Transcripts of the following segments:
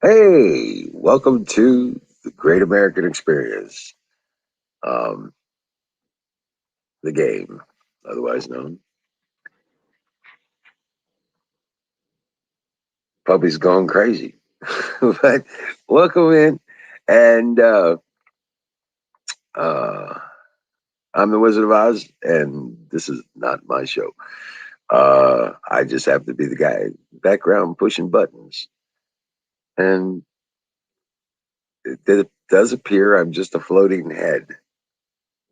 Hey, welcome to the Great American Experience, um, the game, otherwise known. Puppy's gone crazy, but welcome in, and uh, I'm the Wizard of Oz, and this is not my show. I just happen to be the guy in the background pushing buttons, and it does appear I'm just a floating head,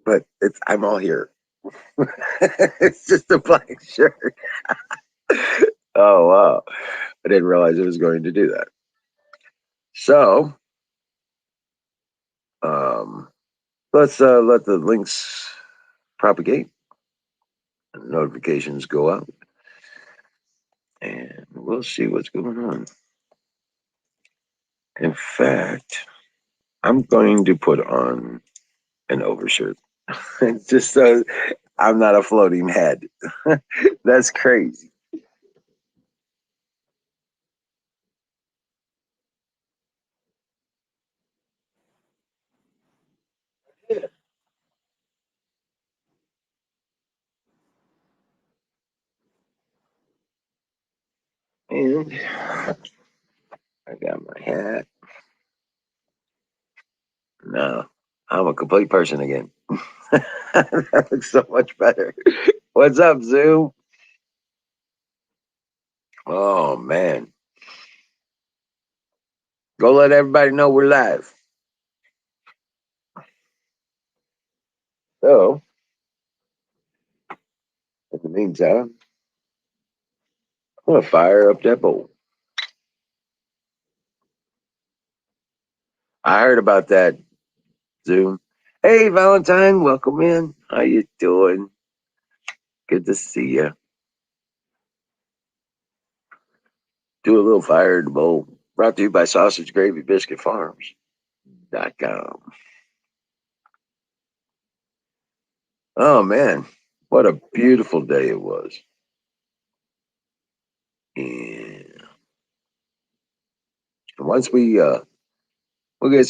but I'm all here. It's just a black shirt. Oh wow. I didn't realize it was going to do that. So um, let's let the links propagate and notifications go out, and we'll see what's going on. In fact, I'm going to put on an overshirt just so I'm not a floating head. That's crazy. And I got my hat. No, I'm a complete person again. That looks so much better. What's up, Zoom? Oh man, go let everybody know we're live. So, in the meantime, I'm gonna fire up that bowl. I heard about that Zoom. Hey, Valentine, welcome in. How you doing? Good to see you. Do a little fire in the bowl. Brought to you by Sausage Gravy Biscuit Farms.com. Oh man, what a beautiful day it was. And once we'll get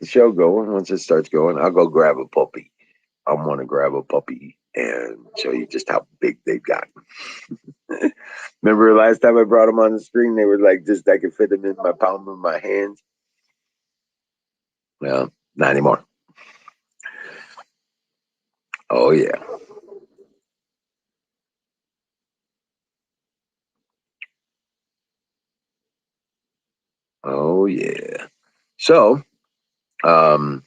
the show going. Once it starts going, I'll go grab a puppy. I want to grab a puppy and show you just how big they've gotten. Remember last time I brought them on the screen, they were like just I could fit them in my palm of my hands. Well, not anymore. Oh yeah. Oh yeah. So, um,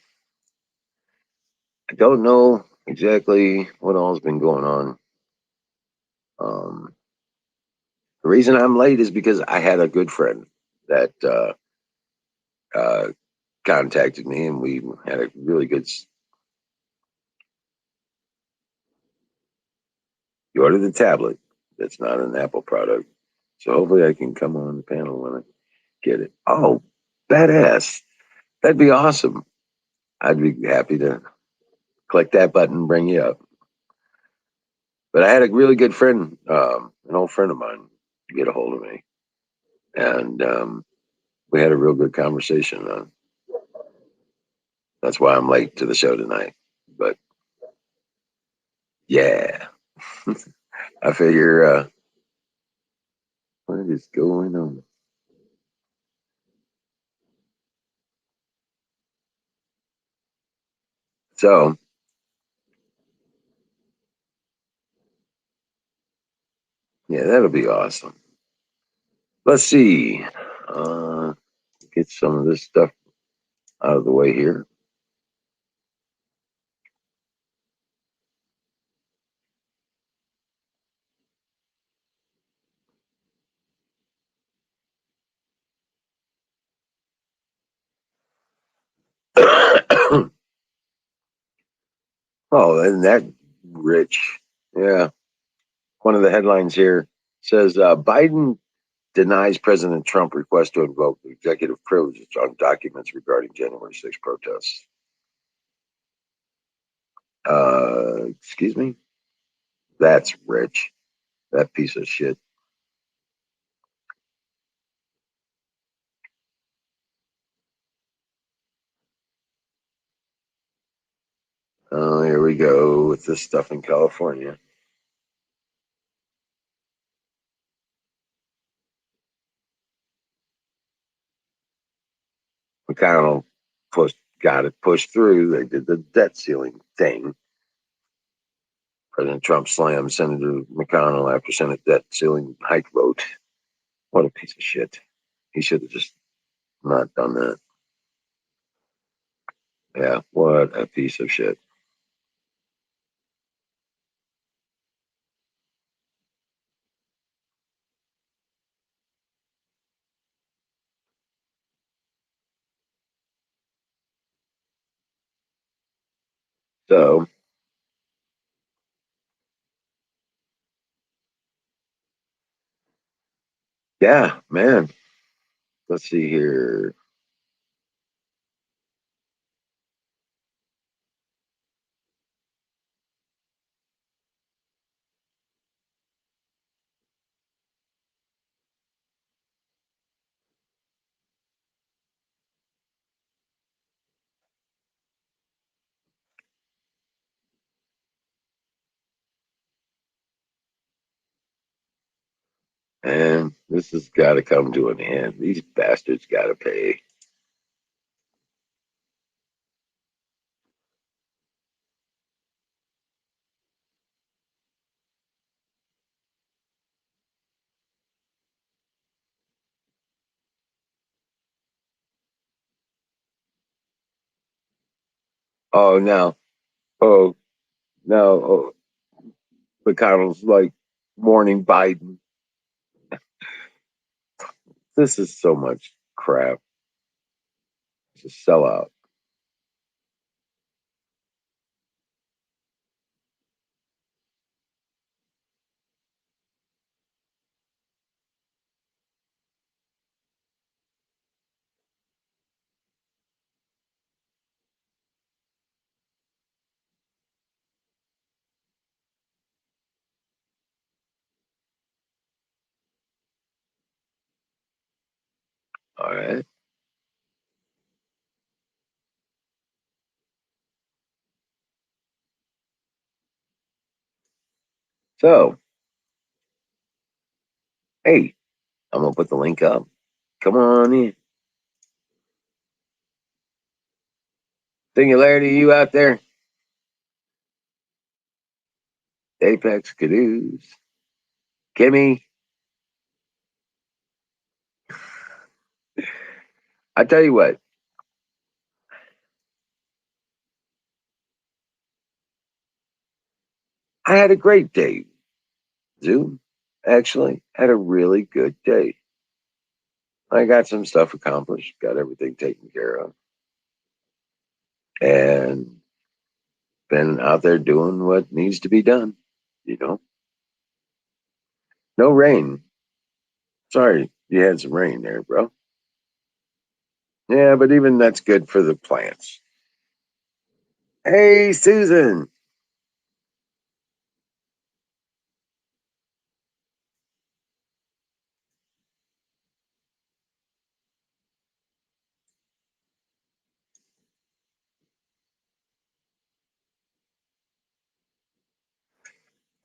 I don't know exactly what all's been going on. Um, the reason I'm late is because I had a good friend that uh, contacted me, and we had a really good. You ordered the tablet. That's not an Apple product, so hopefully I can come on the panel when I get it. Oh, badass! That'd be awesome. I'd be happy to click that button and bring you up. But I had a really good friend, an old friend of mine, get a hold of me, and we had a real good conversation. That's why I'm late to the show tonight. But yeah, I figure what is going on? So yeah, that'll be awesome. Let's see. Uh, get some of this stuff out of the way here. Oh, isn't that rich? Yeah. One of the headlines here says Biden denies President Trump request to invoke executive privilege on documents regarding January 6th protests. Excuse me? That's rich. That piece of shit. Oh, here we go with this stuff in California. McConnell got it pushed through. They did the debt ceiling thing. President Trump slammed Senator McConnell after Senate debt ceiling hike vote. What a piece of shit. He should have just not done that. Yeah, what a piece of shit. So, yeah, man. Let's see here. And this has got to come to an end. These bastards got to pay. Oh, now, oh, now, oh, McConnell's like warning Biden. This is so much crap. It's a sellout. All right. So, hey, I'm going to put the link up. Come on in. Singularity, you out there? Apex Caduce. Kimmy, I tell you what, I had a great day. Zoom actually had a really good day. I got some stuff accomplished, got everything taken care of, and been out there doing what needs to be done. You know, no rain. Sorry, you had some rain there, bro. Yeah, but even that's good for the plants. Hey, Susan.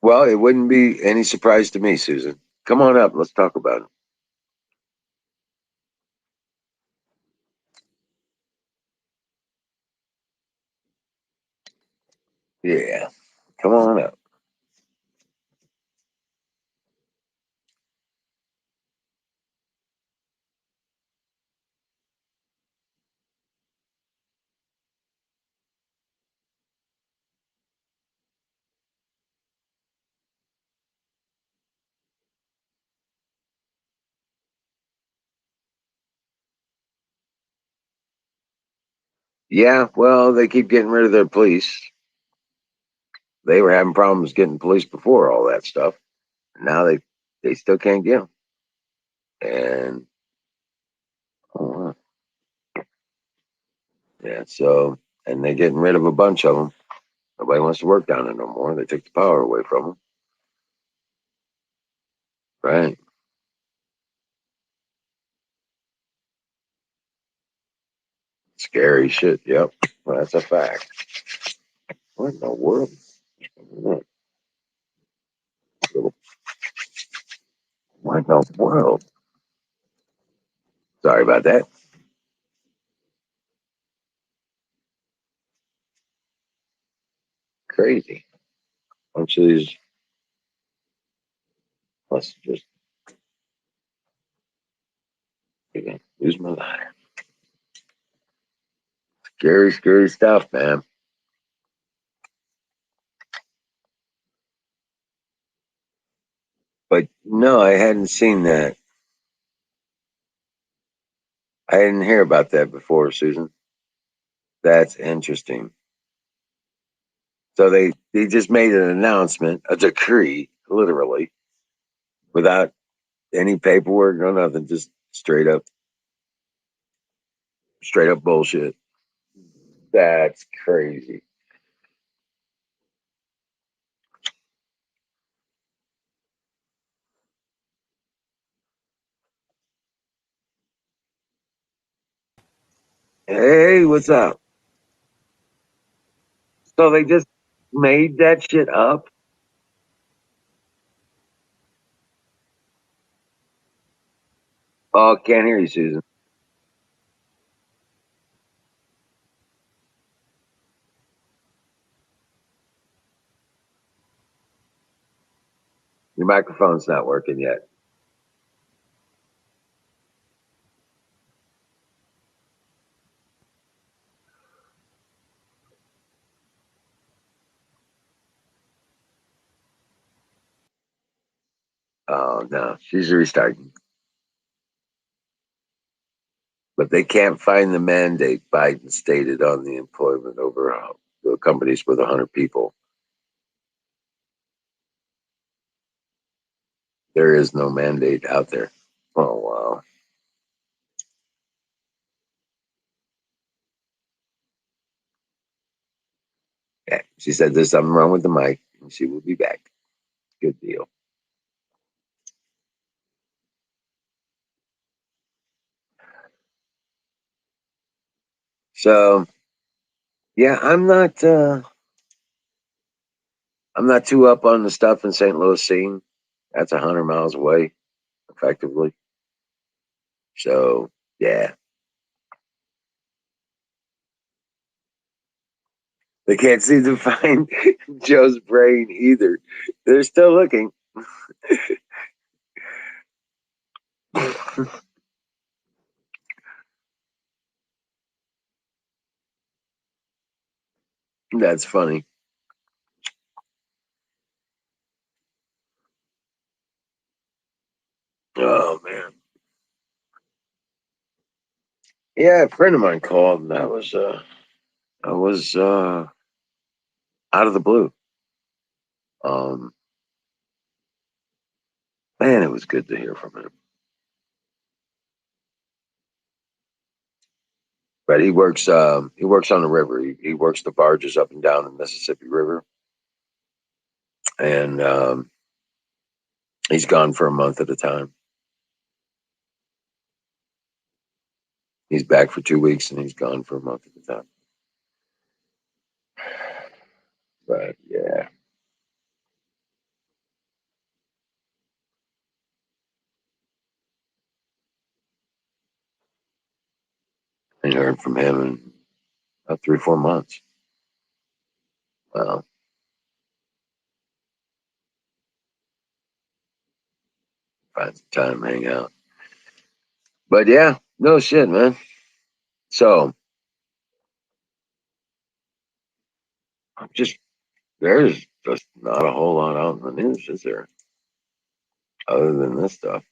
Well, it wouldn't be any surprise to me, Susan. Come on up. Let's talk about it. Yeah, come on up. Yeah, well, they keep getting rid of their police. They were having problems getting police before all that stuff. Now they still can't get them. And oh, yeah, so and they're getting rid of a bunch of them. Nobody wants to work down there no more. They took the power away from them. Right? Scary shit. Yep, well, that's a fact. What in the world? What in the world? Sorry about that. Crazy. Bunch of these messages. Again, use my ladder. Scary, scary stuff, man. But no, I hadn't seen that. I didn't hear about that before, Susan. That's interesting. So they just made an announcement, a decree, literally, without any paperwork, no nothing, just straight up bullshit. That's crazy. Hey, what's up? So they just made that shit up? Oh, can't hear you, Susan. Your microphone's not working yet. Oh no, she's restarting. But they can't find the mandate Biden stated on the employment over the companies with 100 people. There is no mandate out there. Oh wow. Yeah. She said there's something wrong with the mic and she will be back. Good deal. So yeah, I'm not too up on the stuff in St. Louis scene. That's 100 miles away, effectively. So yeah, they can't seem to find Joe's brain either. They're still looking. That's funny. Oh man. Yeah, a friend of mine called and I was out of the blue. Um Man, it was good to hear from him. But he works on the river. He works the barges up and down the Mississippi River. And he's gone for a month at a time. He's back for 2 weeks and he's gone for a month at a time. But yeah, I heard from him in about 3 or 4 months. Well, find some time to hang out. But yeah, no shit, man. So I'm just there's just not a whole lot out in the news, is there? Other than this stuff.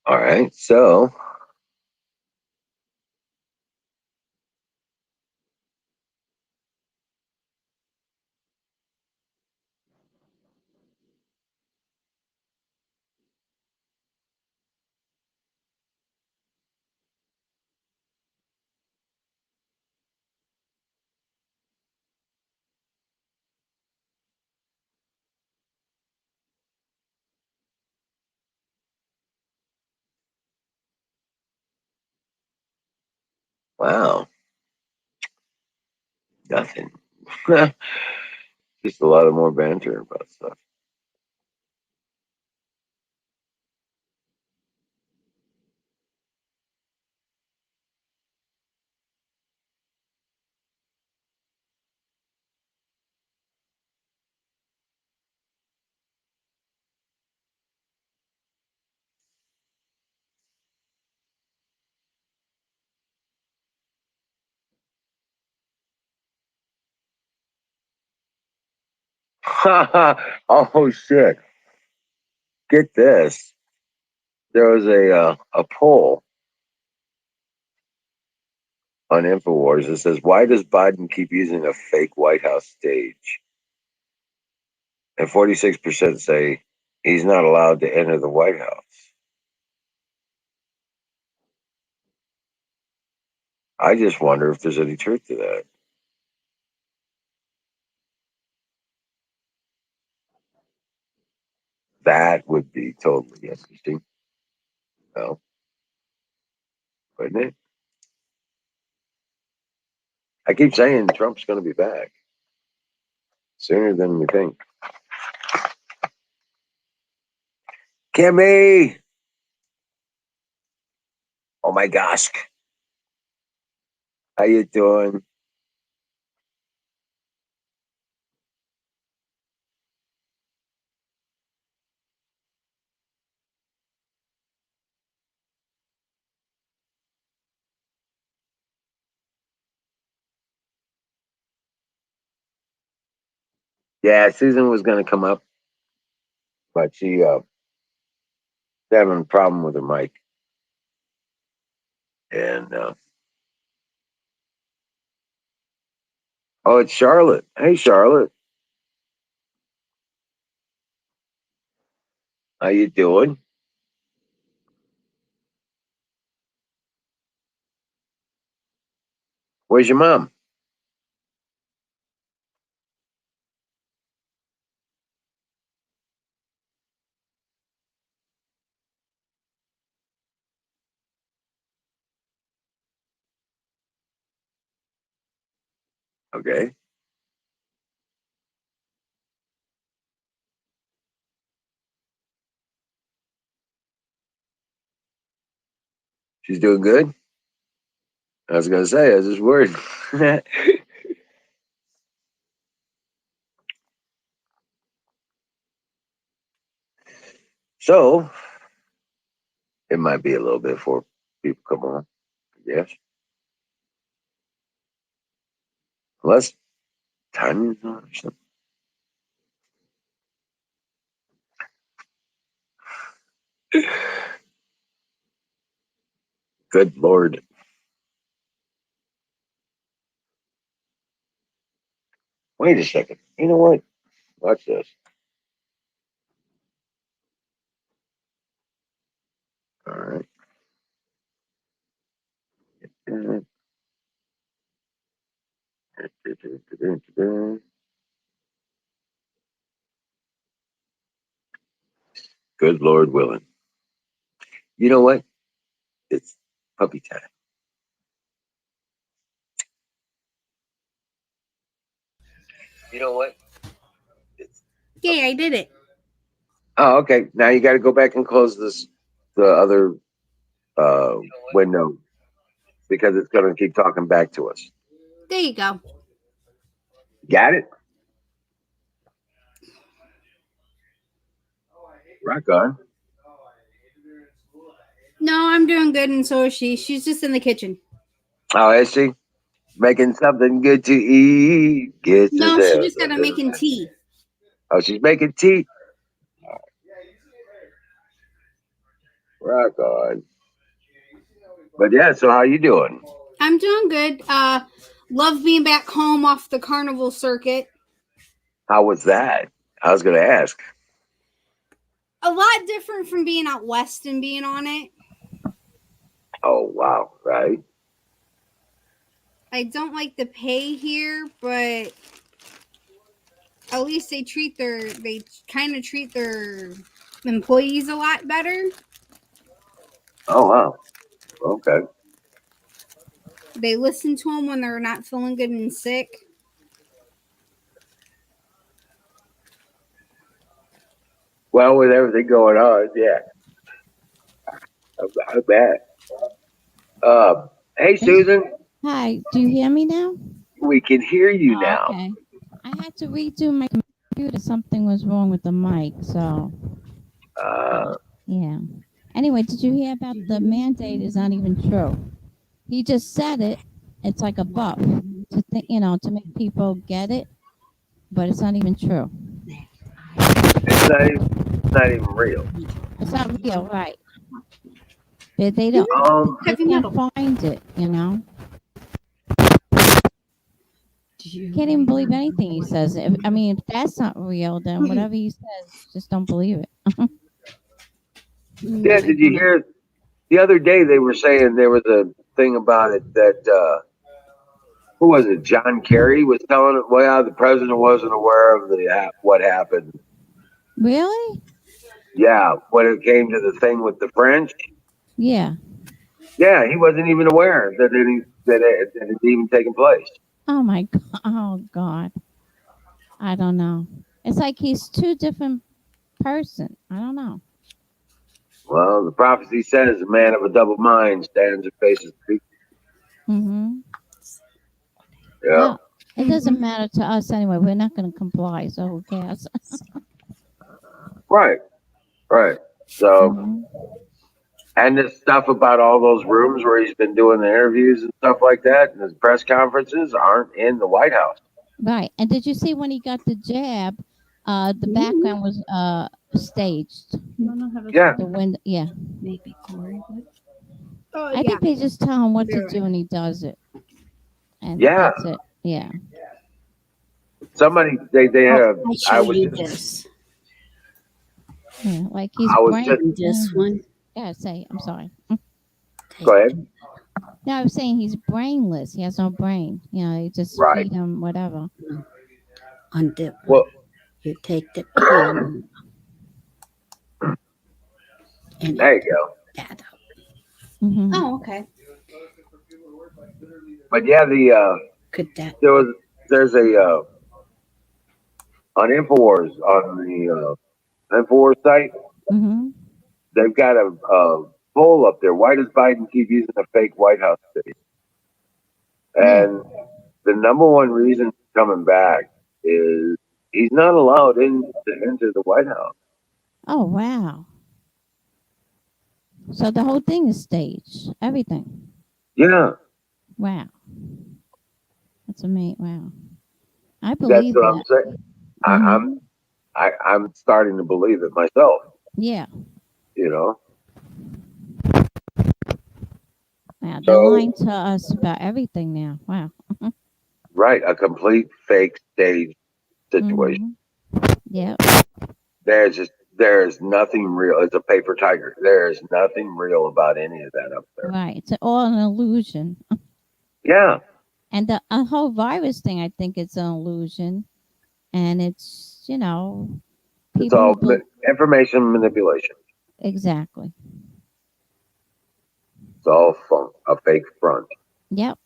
All right, so Wow. Nothing. Just a lot of more banter about stuff. Oh shit! Get this. There was a poll on Infowars that says, "Why does Biden keep using a fake White House stage?" And 46% say he's not allowed to enter the White House. I just wonder if there's any truth to that. That would be totally interesting. No, wouldn't it? I keep saying Trump's going to be back sooner than we think. Kimmy! Oh my gosh. How you doing? Yeah, Susan was going to come up, but she's having a problem with her mic. And oh, it's Charlotte. Hey, Charlotte, how you doing? Where's your mom? Okay, she's doing good. I was going to say, I was just worried. So it might be a little bit before people come on. Yes, unless time is on or something. Good Lord. Wait a second. You know what? Watch this. All right. Good Lord willing. You know what? It's puppy time. You know what? It's Okay, I did it. oh, okay. Now you got to go back and close the other uh, window because it's going to keep talking back to us. There you go. Got it? Rock on. No, I'm doing good, and so is she. She's just in the kitchen. Oh, is she making something good to eat? Gets us No, she there. just got to making tea. Oh, she's making tea. Rock on. But yeah, so how you doing? I'm doing good. Love being back home off the carnival circuit. How was that? I was going to ask. A lot different from being out west and being on it. Oh, wow. Right. I don't like the pay here, but at least they kind of treat their employees a lot better. Oh, wow. Okay. They listen to them when they're not feeling good and sick. Well, with everything going on, yeah, I bet. Hey, Susan, Hi, do you hear me now? we can hear you Oh, now. okay. I had to redo my computer. Something was wrong with the mic, so yeah. Anyway, did you hear about the mandate is not even true? He just said it. It's like a buff to think, to make people get it, but it's not even true. It's not even real. It's not real, right? They don't. They Heavy can't metal. find it. Can't even believe anything he says. If that's not real, then whatever he says, just don't believe it. Yeah, did you hear? The other day they were saying there was a thing about it that who was it? John Kerry was telling it. Well, the president wasn't aware of what happened. Really? Yeah, when it came to the thing with the French. Yeah. Yeah, he wasn't even aware that it even taken place. Oh my God. Oh God. I don't know. It's like he's two different person. I don't know. Well, the prophecy says a man of a double mind stands and faces the people. Mm-hmm. Yeah, Well, it doesn't matter to us anyway. We're not going to comply, so who cares? right, right. So, Mhm. and this stuff about all those rooms where he's been doing the interviews and stuff like that, and his press conferences aren't in the White House. Right. And did you see when he got the jab? The background was staged. Yeah, The wind. Yeah. Maybe Corey would. Oh, I think they just tell him what to do and he does it, and yeah. that's it. Yeah. Somebody they had a. I I show was you just this. Yeah. Like he's I was just brain. This one. Yeah. Say. I'm sorry. go ahead. No, I was saying he's brainless. He has no brain. You just Right. feed him whatever. On that one. Well, You take the pen and there you go. that out. Mm-hmm. Oh, okay. But yeah, Could that there's a on Infowars on the Infowars site. Mm-hmm. They've got a poll up there. Why does Biden keep using a fake White House stage? And the number one reason coming back is he's not allowed in to enter the White House. Oh wow. So the whole thing is staged. Everything. Yeah, Wow. That's amazing. Wow. I that's believe what I'm that. saying. Mhm. I'm starting to believe it myself. Yeah. You know. Wow. They're So lying to us about everything now. Wow. right, a complete fake stage situation. Mhm. Yeah. There's nothing real. It's a paper tiger. There's nothing real about any of that up there. Right. It's all an illusion. Yeah, And the whole virus thing, I think it's an illusion. And it's, it's people all who information manipulation. exactly. It's all a fake front. Yep.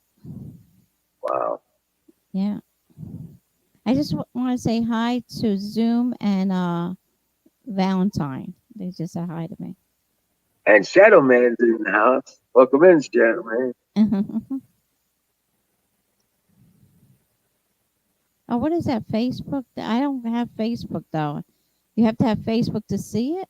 Wow. Yeah. I just want to say hi to Zoom and Valentine. They just said hi to me. And Shadow Man's in the house. Welcome in, Shadow Man. Oh, what is that? Facebook? I don't have Facebook though. You have to have Facebook to see it?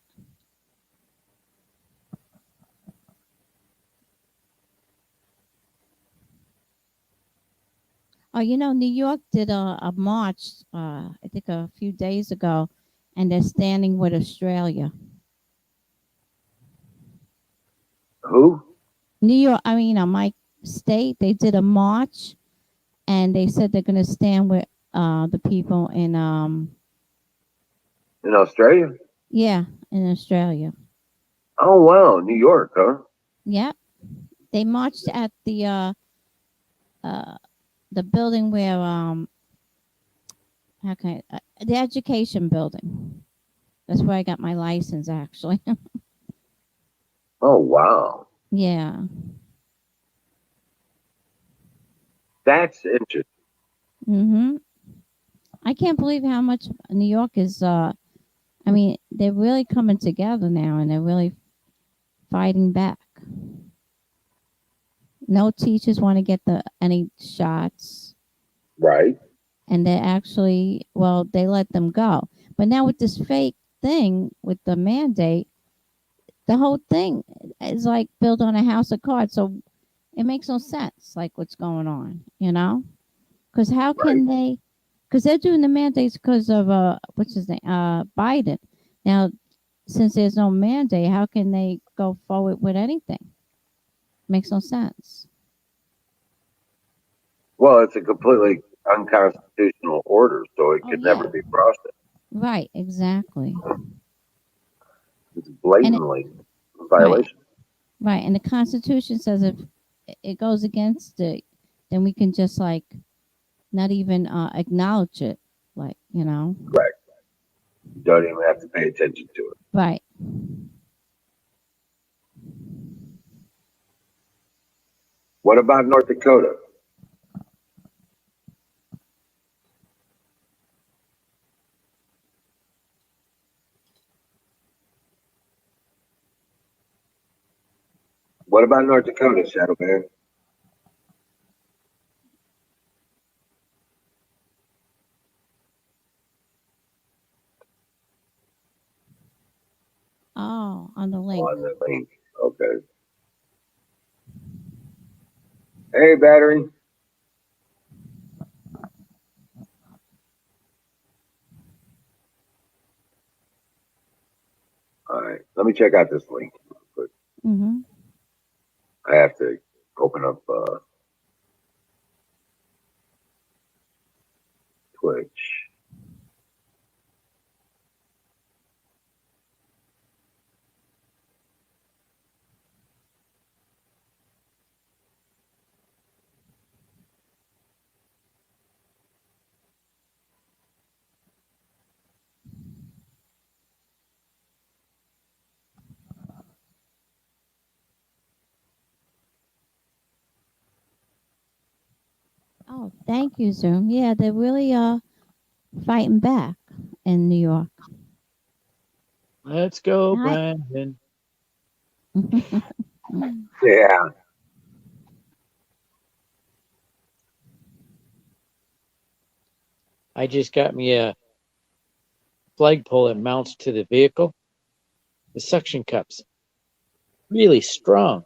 Oh, New York did a march, I think a few days ago, and they're standing with Australia. Who? New York, my state, they did a march, and they said they're going to stand with the people In Australia? in Australia. Oh wow, New York, huh? Yeah, they marched at uh, the building where the education building. That's where I got my license, actually. Oh wow. Yeah. That's interesting. I can't believe how much New York is. I mean, they're really coming together now, and they're really fighting back. No teachers want to get any shots, Right. and they actually, well, they let them go. But now with this fake thing with the mandate, the whole thing is like built on a house of cards. So it makes no sense, like what's going on, you know? Because how can they? Because they're doing the mandates because of what's his name, Biden. Now, since there's no mandate, how can they go forward with anything? Makes no sense. Well, it's a completely unconstitutional order, so it Oh, could never yeah. be processed. Right, exactly. It's blatantly a Right, violation. right. And the Constitution says if it goes against it, then we can just like not even acknowledge it, like, you know. Correct. You don't even have to pay attention to it. Right. What about North Dakota? What about North Dakota, Shadow Man? Oh, on the link. On the link. Okay. Hey, battery. All right. Let me check out this link real quick. Mm-hmm. I have to open up Twitch. Oh, thank you, Zoom. Yeah, they're really fighting back in New York. Let's go, Hi. Brandon. Yeah. I just got me a flagpole that mounts to the vehicle. The suction cups, really strong.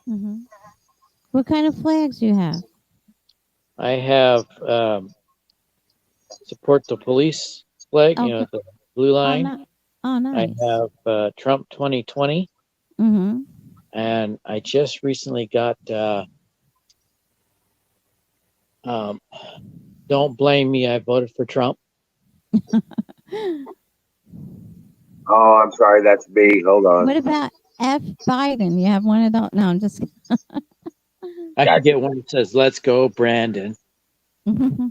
Mm-hmm. What kind of flags do you have? I have support the police flag, Okay. the blue Oh, line. oh, nice. I have Trump 2020, Mm-hmm. and I just recently got Don't Blame Me, I voted for Trump. Oh, I'm sorry. That's me. Hold on. What about F Biden? You have one of those? No, I'm just. I Gotcha. should get one that says, "Let's go, Brandon." Mm-hmm.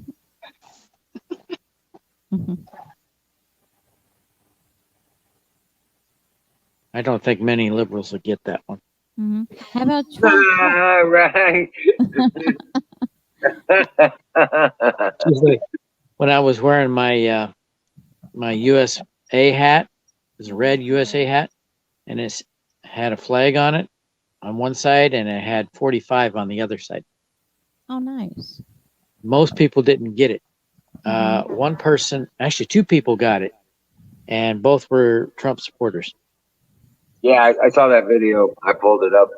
I don't think many liberals will get that one. Mm-hmm. How about Trump? All right. It's like when I was wearing my my USA hat, it was a red USA hat, and it had a flag on it on one side, and it had 45 on the other side. Oh, nice. Most people didn't get it. Mm-hmm. One person, actually, two people got it, and both were Trump supporters. Yeah, I saw that video. I pulled it up.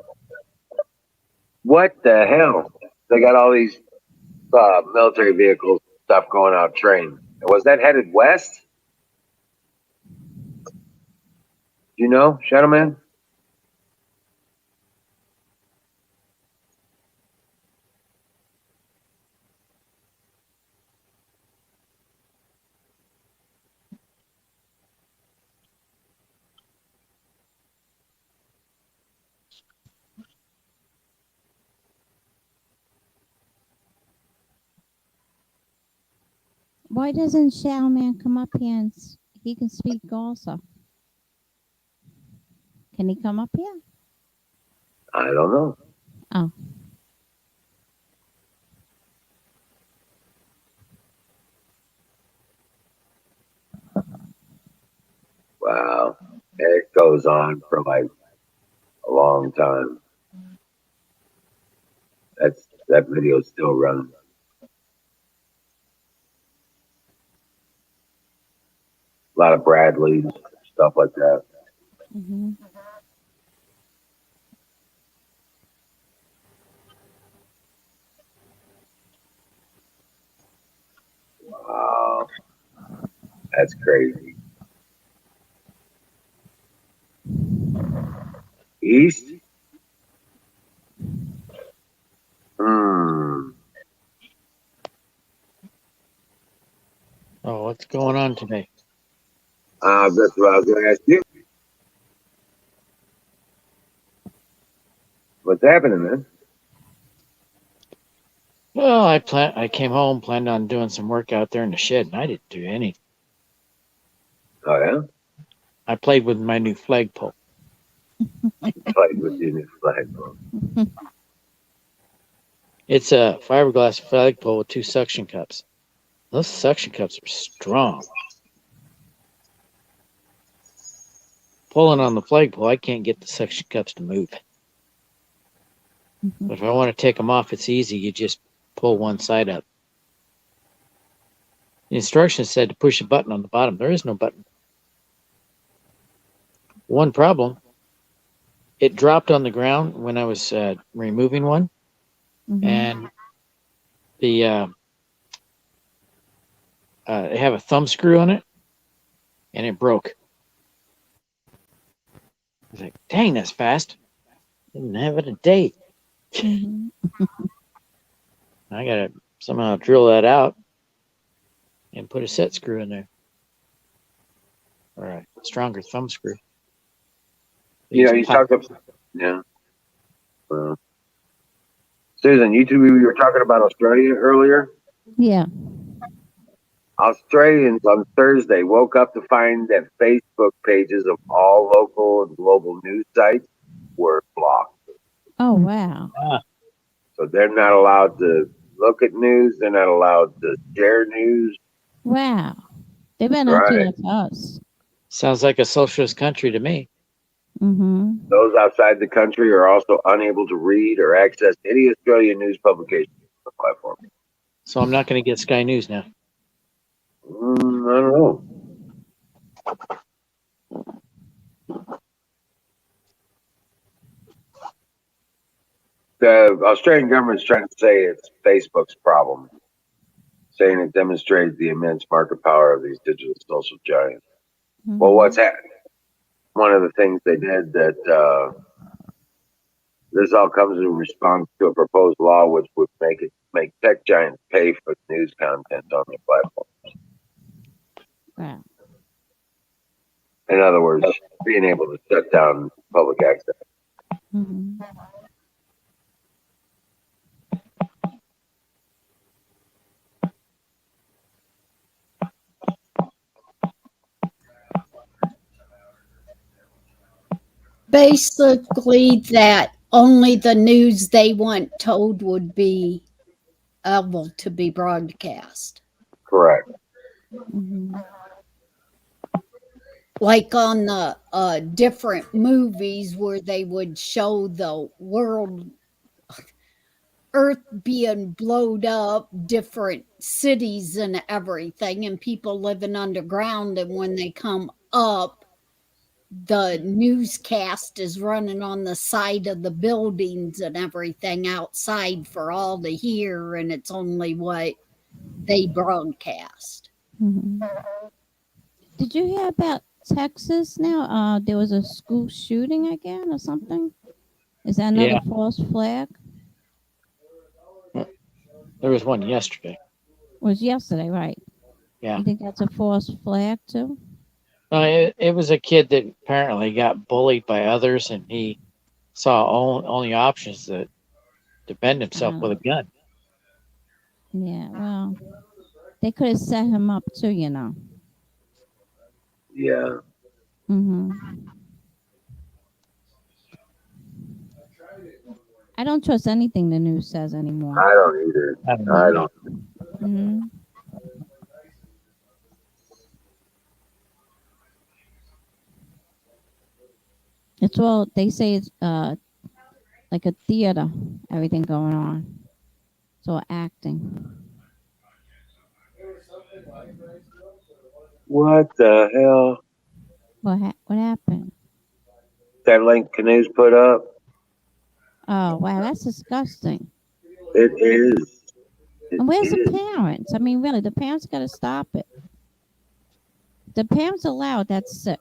What the hell? They got all these military vehicles stuff going out train. Was that headed west? Do you know, Shadow Man? Why doesn't Shadow Man come up here and he can speak also? Can he come up here? I don't know. Oh. It goes on for like a long time. That video's still running. A lot of Bradleys, stuff like that. Hmm. Wow, that's crazy. East? Hmm. Oh, what's going on today? That's what I was going to ask you. What's happening, man? Well, I came home, planned on doing some work out there in the shed, and I didn't do anything. Oh yeah, I played with my new flagpole. played with your new flagpole. It's a fiberglass flagpole with 2 suction cups. Those suction cups are strong. Pulling on the flagpole, I can't get the suction cups to move. But if I want to take them off, it's easy. You just pull one side up. The instructions said to push a button on the bottom. There is no button. One problem, it dropped on the ground when I was removing one, and the they have a thumb screw on it, and it broke. I was like, dang, that's fast. Didn't have it a day. Mhm. I gotta somehow drill that out and put a set screw in there, or a stronger thumb screw. You know, you talked about, yeah. Well, Susan, you were talking about Australia earlier. Yeah. Australians on Thursday woke up to find that Facebook pages of all local and global news sites were blocked. Oh wow. So they're not allowed to look at news. They're not allowed to share news. Wow. They better not do Right. that to us. Sounds like a socialist country to me. Mm-hmm. Those outside the country are also unable to read or access any Australian news publication on the platform. So I'm not going to get Sky News now. I don't know. The Australian government's trying to say it's Facebook's problem, saying it demonstrates the immense market power of these digital social giants. Well, what's happening? One of the things they did that this all comes in response to a proposed law which would make tech giants pay for news content on their platform. Wow. In other words, being able to shut down public access. Mm-hmm. Basically, that only the news they want told would be able to be broadcast. Correct. Mm-hmm. Like on the different movies where they would show the world, Earth being blowed up, different cities and everything, and people living underground. And when they come up, the newscast is running on the side of the buildings and everything outside for all to hear, and it's only what they broadcast. Mm-hmm. Did you hear about Texas now? There was a school shooting again or something. Is that another Yeah. false flag? There was one yesterday. It was yesterday, right? Yeah. You think that's a false flag too? It was a kid that apparently got bullied by others, and he saw only options to defend himself with a gun. Yeah, well, they could have set him up too, you know. Yeah. Mm-hmm. I don't trust anything the news says anymore. I don't either. I don't. Mm-hmm. It's all they say it's like a theater, everything going on. It's all acting. What the hell? What happened? That link Canoes put up? Oh wow, that's disgusting. It is. It And where's the is. parents? I mean, really, the parents got to stop it. The parents allowed that's sick.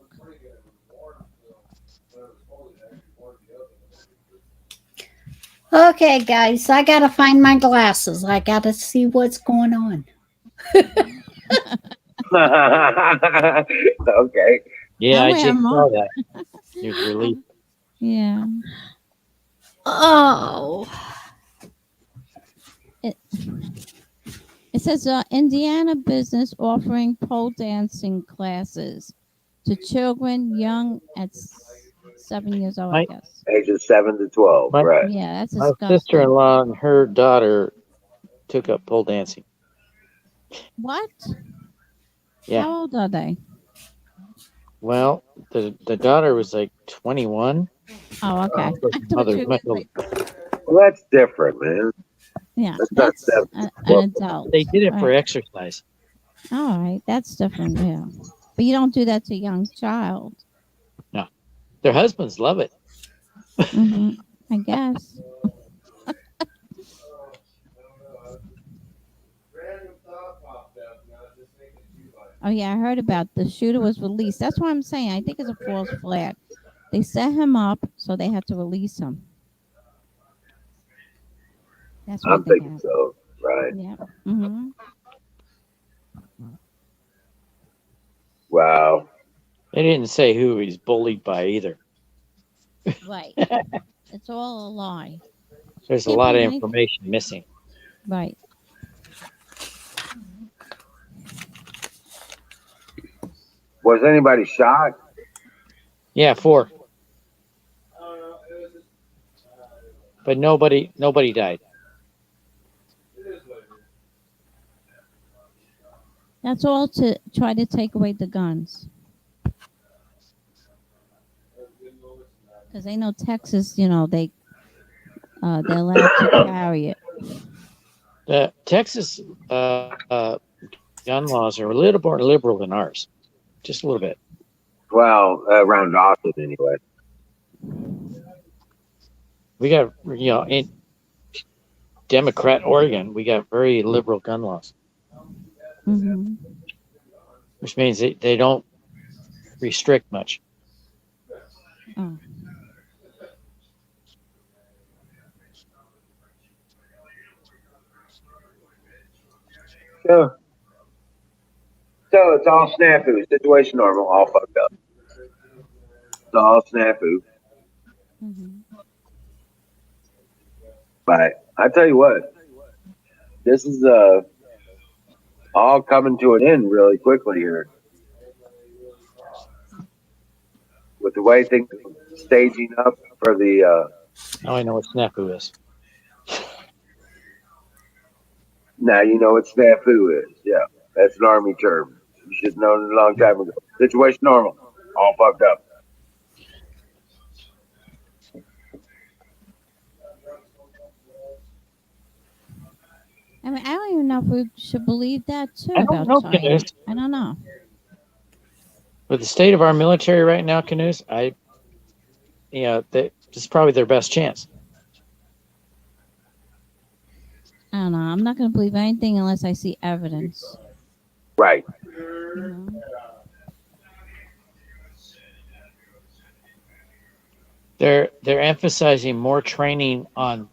Okay, guys, I gotta find my glasses. I gotta see what's going on. Okay. Yeah, I I wear just 'em saw on. that. It was relief. Yeah. Oh, It says Indiana business offering pole dancing classes to children young at 7 years old, I My guess. Ages 7 to 12. my Right. Yeah, that's my disgusting. sister-in-law and her daughter took up pole dancing. What? Yeah. How old are they? Well, the daughter was like 21. Oh, okay. Her I thought mother you much were older. Well, that's different, man. yeah, That's not that's 7 an to 12. adult. They did it for Right. exercise. All right, that's different. Yeah, but you don't do that to a young child. Their husbands love it. Hmm I guess. Oh yeah, I heard about the shooter was released. That's what I'm saying. I think it's a false flag. They set him up, so they had to release him. That's what I I'm think thinking happened. so. Right. Yeah. Hmm Wow. They didn't say who he's bullied by either. Right. It's all a lie. There's a Can't lot of believe anything. information missing. Right. Was anybody shot? Yeah, 4. But nobody died. That's all to try to take away the guns. Because they know Texas, they're allowed to carry it. The Texas gun laws are a little more liberal than ours, just a little bit. Well, around Austin anyway. We got, in Democrat Oregon, we got very liberal gun laws, Hmm which means they don't restrict much. Oh. So it's all snafu. Situation normal. All fucked up. It's all snafu. hmm But I tell you what, this is all coming to an end really quickly here. With the way things are staging up for the Now I know what snafu is. now you know what snafu is. Yeah, that's an army term. You should have known it a long time ago. Situation normal. All fucked up. I mean, I don't even know if we should believe that too I don't about know, China. Canoes. I don't know. With the state of our military right now, Canoes, this is probably their best chance. I don't know. I'm not going to believe anything unless I see evidence. Right. Mhm. They're emphasizing more training on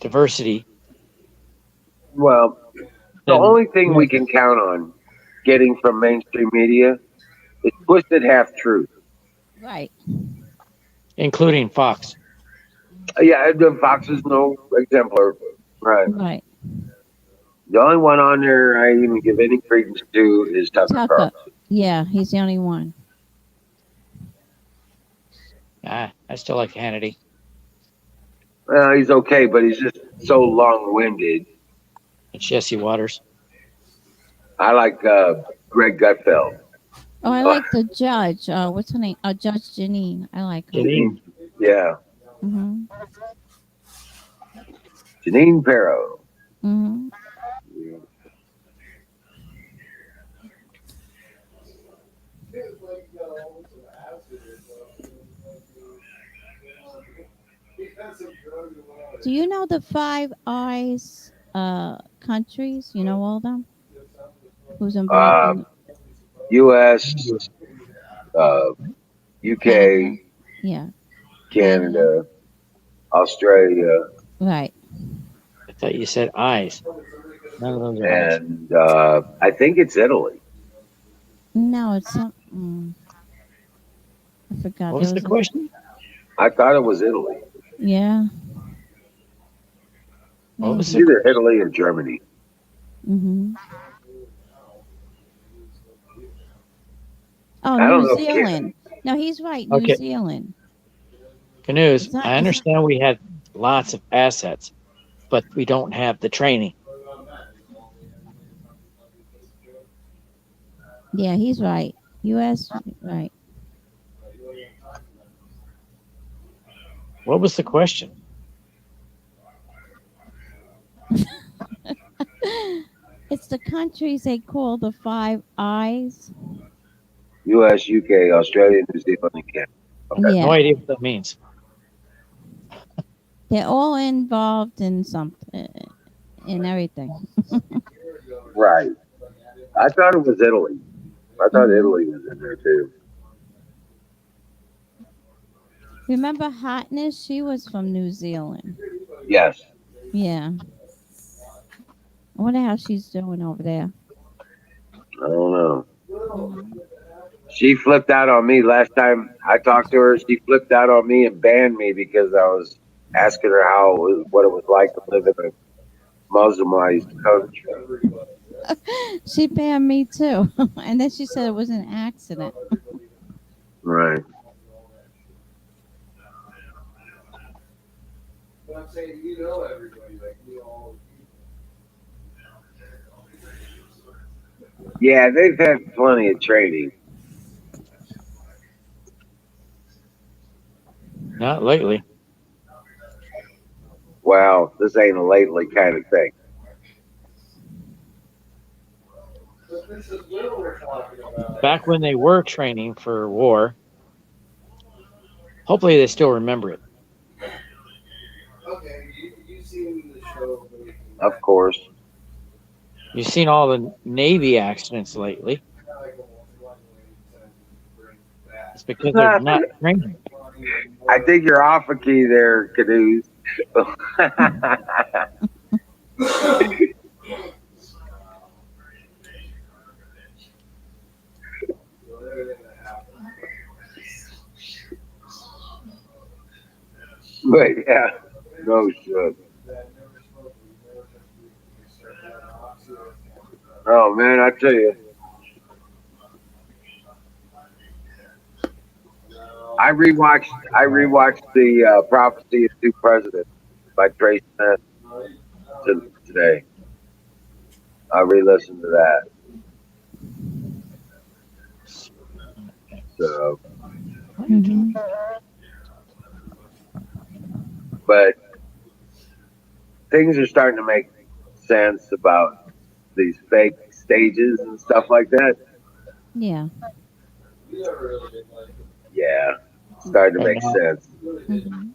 diversity. Well, the than- only thing we can count on getting from mainstream media is twisted half truth. Right. including Fox. Yeah, the Fox is no exemplar. Right. Right. The only one on there I even give any credence to is Tucker Tucker. Carlson. Yeah, he's the only one. I still like Hannity. Well, he's okay, but he's just so long-winded. And Jesse Waters. I like Greg Gutfeld. Oh, I like the judge. What's her name? Judge Janine. I like her. Janine. Yeah, Mhm. Janine Perro. Mhm. Do you know the Five Eyes countries? You know all them? Who's involved Uh, in U.S., uh, Canada? UK, Yeah, Canada. Canada, Australia, Right. I thought you said eyes. None of those are eyes. and I think it's Italy. No, it's some. I forgot. What There was the was a. question? I thought it was Italy. Yeah, What was It's the maybe. either question? Italy or Germany. Mhm. Oh, I don't New know if Zealand. No, he's right. New Okay, Zealand. Canoes. It's not. I It's. understand we had lots of assets, but we don't have the training. Yeah, he's right. U.S. Right. What was the question? It's the countries they call the Five Eyes. U.S., UK, Australia, New Zealand, and Canada. Okay. No Yeah, idea what that means. they're all involved in something, in everything. Right. I thought it was Italy. I thought Hmm. Italy was in there too. Remember Hotness? She was from New Zealand. Yes. Yeah. I wonder how she's doing over there. I don't know. Hmm. She flipped out on me last time I talked to her. She flipped out on me and banned me because I was asking her what it was like to live in a Muslimized country. She banned me too. And then she said it was an accident. Right. Yeah, they've had plenty of training. Not lately. Well, this ain't a lately kind of thing. Back when they were training for war, hopefully they still remember it. Of course. You've seen all the Navy accidents lately. It's because they're not training. I think you're off a key there, Canoes. But yeah, no shit. Oh man, I tell you, I rewatched the Prophecy of Two Presidents by Trey Smith today. I re-listened to that. So, Hmm. but things are starting to make sense about these fake stages and stuff like that. Yeah. Yeah, starting to Right make now, sense. Hmm.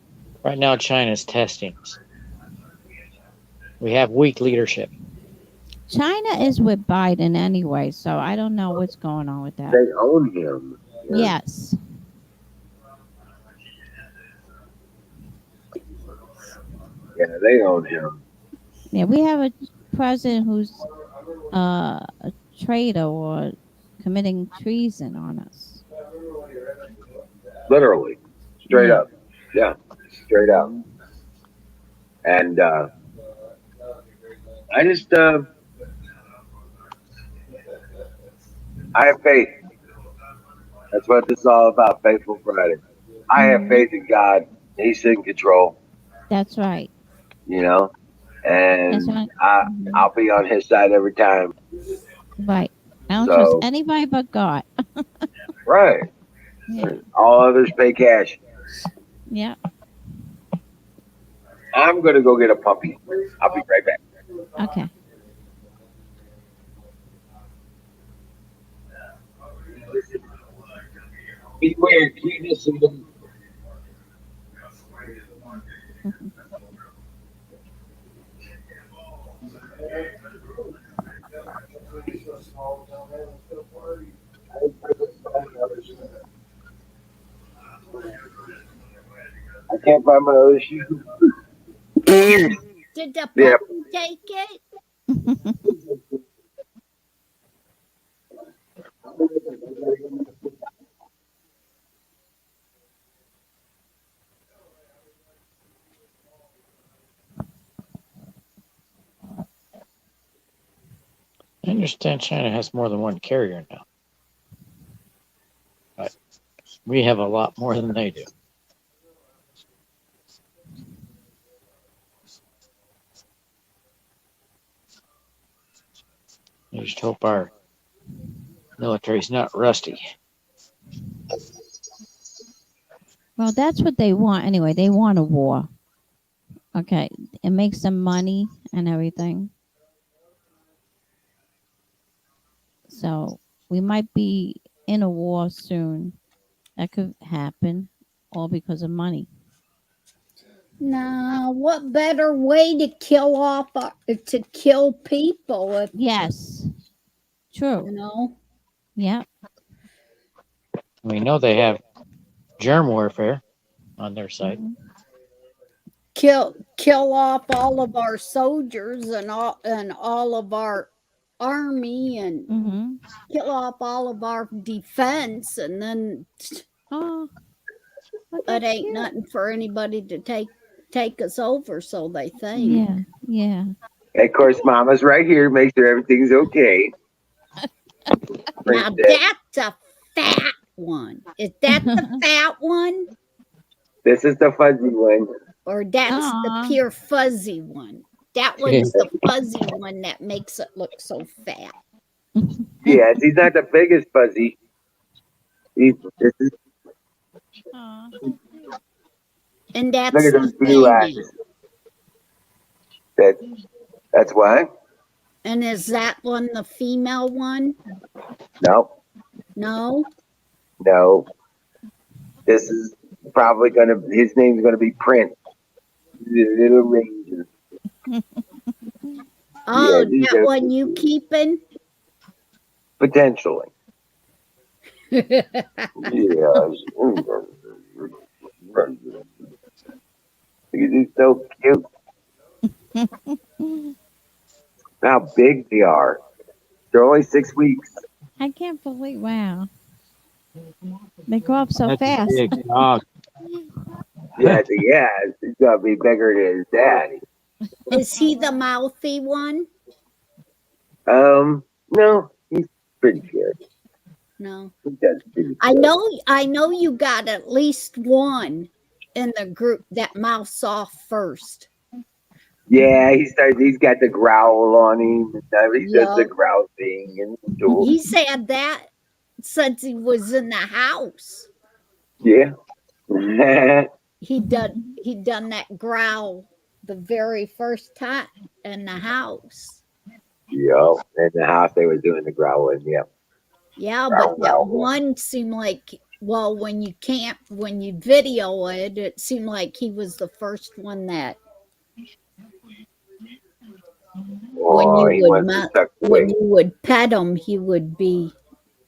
right now, China's testing us. We have weak leadership. China is with Biden anyway, so I don't know what's going on with that. They own him. Yes. Yeah, they own him. Yeah, we have a president who's a traitor or committing treason on us. Literally, straight Yeah. up. Yeah, straight up. Hmm. And I just, I have faith. That's what this is all about. Faithful Friday. I have Hmm. faith in God. He's in control. That's right. You know, That's and right. Hmm. I'll be on his side every time. Right. I don't trust So, anybody but God. right. Yeah. All others pay cash. Yeah. I'm going to go get a puppy. I'll be right back. Okay. Beware, cuteness of the. I can't find my other shoe. Did the Yeah. puppy take it? I understand China has more than one carrier now, but we have a lot more than they do. I just hope our military's not rusty. Well, that's what they want anyway. They want a war. Okay. It makes them money and everything. So we might be in a war soon. That could happen, all because of money. Now, what better way to kill off to kill people? If, Yes. you True. know, Yeah. We know they have germ warfare on their side. Mhm. kill off all of our soldiers and all of our army and Mhm. kill off all of our defense, and then Oh, look it how ain't cute. nothing for anybody to take us over, so they think. Yeah. Yeah. And of course, Mama's right here. Make sure everything's okay. Now Princess. that's a fat one. Is that the fat one? This is the fuzzy one. Or that's the Aw. pure fuzzy one? That one's the fuzzy one that makes it look so fat. Yes, he's not the biggest fuzzy. This is, Aw. And look that's at those the blue eyes. female. That's why? And is that one the female one? No, No? no. This is probably his name's gonna be Prince. The little ranger. Oh, these that are- one you keeping? Potentially. Yes. He's so cute. How big they are. They're only 6 weeks. I can't believe. Wow. They grow up so That's a fast. big dog. Yeah, he's gonna be bigger than his daddy. Is he the mouthy one? No, he's pretty good. No. He does pretty I good. know you got at least one in the group that mouths off first. Yeah, he's got the growl on him. And he does the Yup. growl thing and so, He's had that since he was in the house. yeah. He done that growl the very first time in the house. Yeah. In the house they were doing the growling, yeah. Yeah, Growl, but that growl. one seemed like, well, when you video it, it seemed like he was the first one that Oh, he wants to tuck away. when you would pet him, he would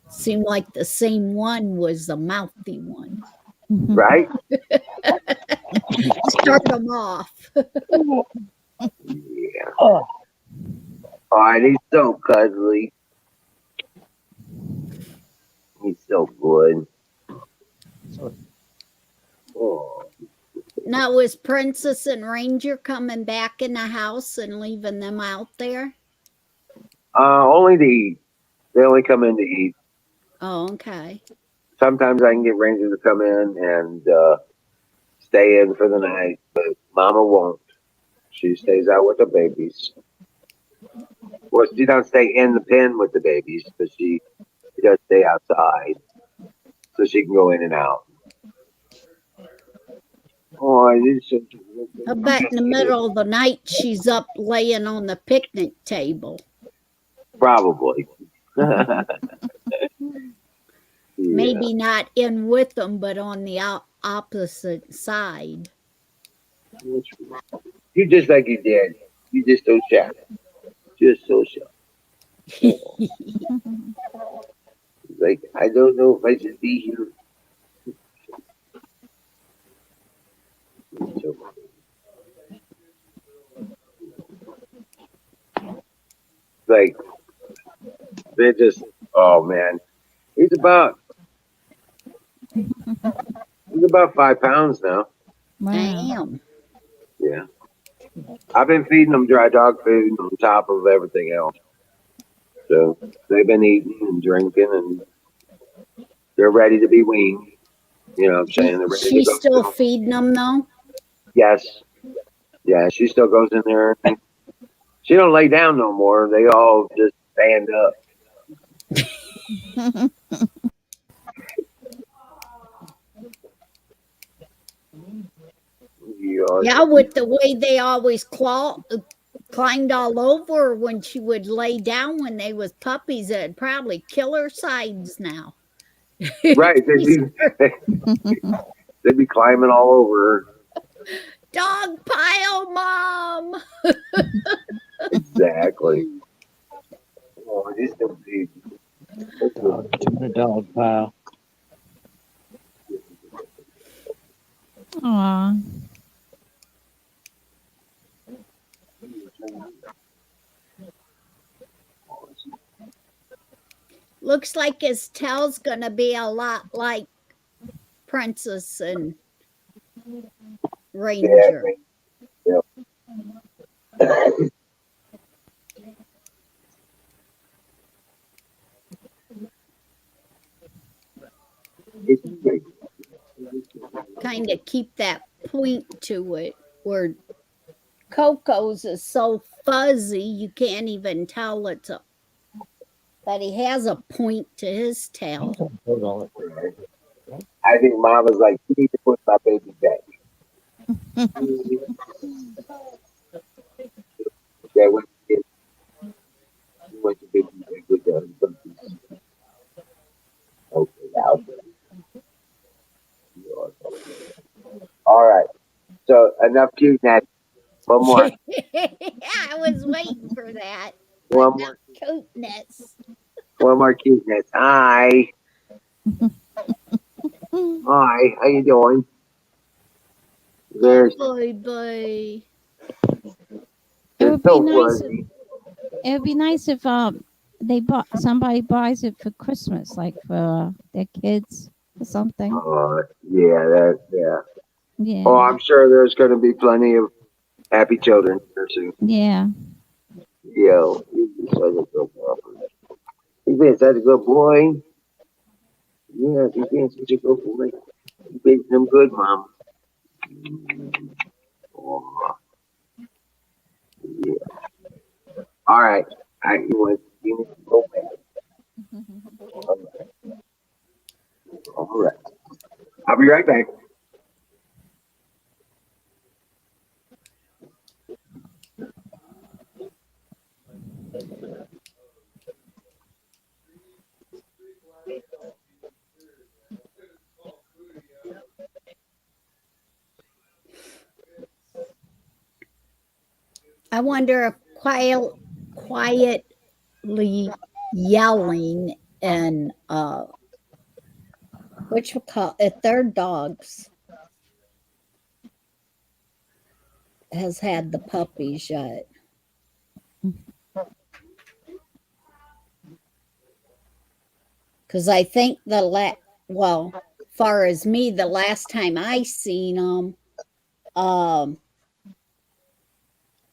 seemed like the same one was the mouthy one. Right? Start him off. Yeah. Oh, and he's so cuddly. He's so good. Oh. Now, is Princess and Ranger coming back in the house and leaving them out there? Only to eat. They only come in to eat. Oh, okay. Sometimes I can get Ranger to come in and stay in for the night, but Mama won't. She stays out with the babies. Well, she don't stay in the pen with the babies, but she does stay outside, so she can go in and out. Oh, I did so. I bet in the middle of the night she's up laying on the picnic table. Probably. Yeah. Maybe not in with them, but on the opposite side. You just like you did. You just so shy. Just so shy. Like, I don't know if I should be here. Like, they're just, oh man. He's about, he's about 5 pounds now. Wow. Damn. Yeah. I've been feeding them dry dog food on top of everything else. So they've been eating and drinking and they're ready to be weaned. You know what I'm saying? They're ready to She's go. still feeding them though. Yes. Yeah, she still goes in there. She don't lay down no more. They all just stand up. Yeah, with the way they always climbed all over when she would lay down when they was puppies, it'd probably kill her sides now. Right. They'd be climbing all over her. Dog pile, mom. Exactly. Oh, these still big. In a dog pile. Aw. Looks like his tail's gonna be a lot like Princess and Ranger. Yeah. Kind of keep that point to it. Where Coco's is so fuzzy, you can't even tell that he has a point to his tail. I think mom was like, you need to put my baby back. That went to baby back with the puppies. Okay, now. All right. So enough cuteness. One more. I was waiting for that. One more. Cuteness. One more cuteness. Hi. Hi. How you doing? There's Boy. It they're would be so nice. fuzzy. It would be nice if somebody buys it for Christmas, like for their kids or something. Yeah. Yeah. Oh, I'm sure there's going to be plenty of happy children here soon. Yeah. Yo, he's such a good boy. He's been such a good boy. Yes, he's been such a good boy. He's been some good, mom. Oh, yeah. All right. You need to go back. All right. I'll be right back. I wonder if quietly yelling and which we call if their dogs has had the puppies yet. Because I think far as me, the last time I seen them,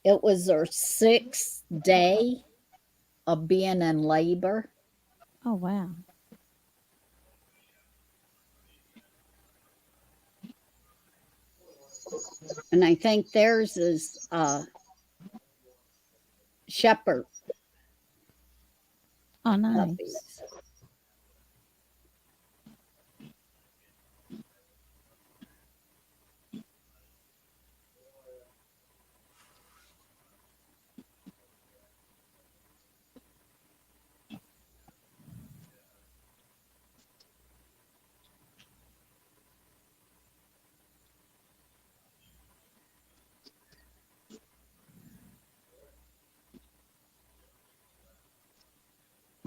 it was their 6th day of being in labor. Oh wow. And I think theirs is Shepherd Oh, nice. puppies.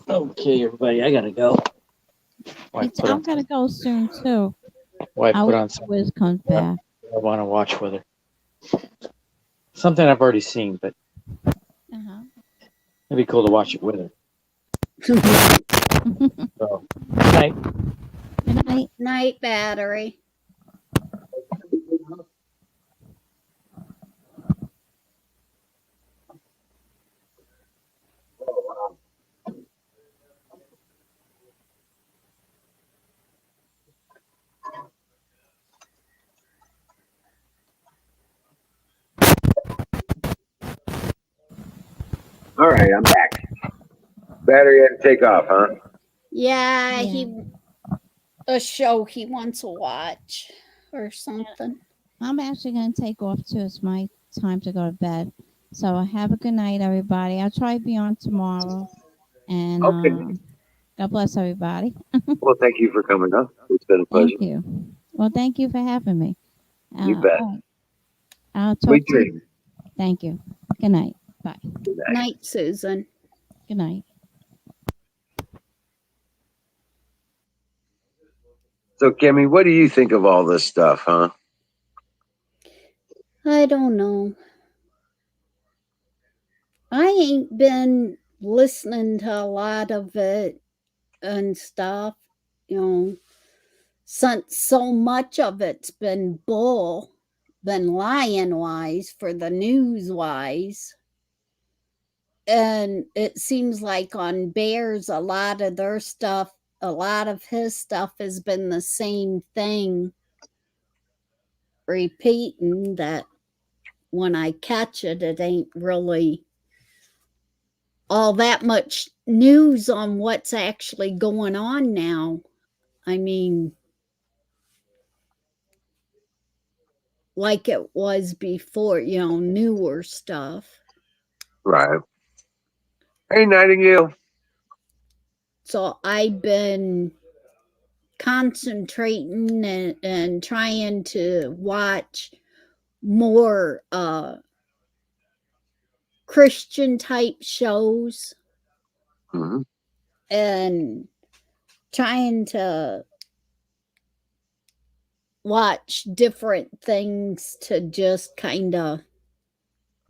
Okay, everybody, I gotta go. Wife put I'm on, gonna go soon too. wife I'll put wait on till something Wiz comes back. I want to watch with her. Something I've already seen, but Uh-huh. it'd be cool to watch it with her. So, good night. Good night. Night battery. All right, I'm back. Battery had to take off, huh? Yeah, Yeah. he a show he wants to watch or something. I'm actually gonna take off too. It's my time to go to bed. So have a good night, everybody. I'll try to be on tomorrow. And Okay. God bless everybody. Well, thank you for coming up. It's been a pleasure. Thank you. Well, thank you for having me. You bet. All right. I'll talk Sweet to you. dreams. Thank you. Good night. Bye. Good night. Night, Susan. Good night. So, Kimmy, what do you think of all this stuff, huh? I don't know. I ain't been listening to a lot of it and stuff, since so much of it's been lying wise for the news wise. And it seems like on Bears, a lot of his stuff has been the same thing, repeating that when I catch it, it ain't really all that much news on what's actually going on now. I mean, like it was before, newer stuff. Right. Hey, Nightingale. So I've been concentrating and trying to watch more Christian type shows Mhm. and trying to watch different things to just kind of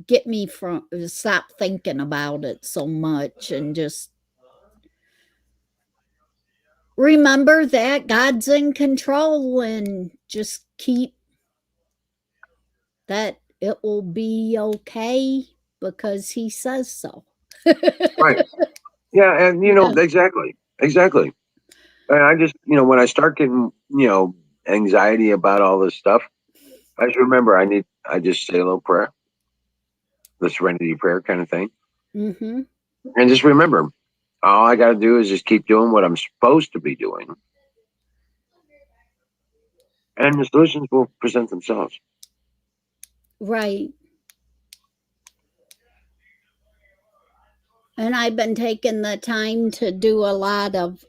get me from stop thinking about it so much and just remember that God's in control and just keep that it will be okay because he says so. Right. Yeah, and exactly. Exactly. And I just, when I start getting, anxiety about all this stuff, I just remember I just say a little prayer, the serenity prayer kind of thing. Mm-hmm. And just remember, all I got to do is just keep doing what I'm supposed to be doing. And the solutions will present themselves. Right. And I've been taking the time to do a lot of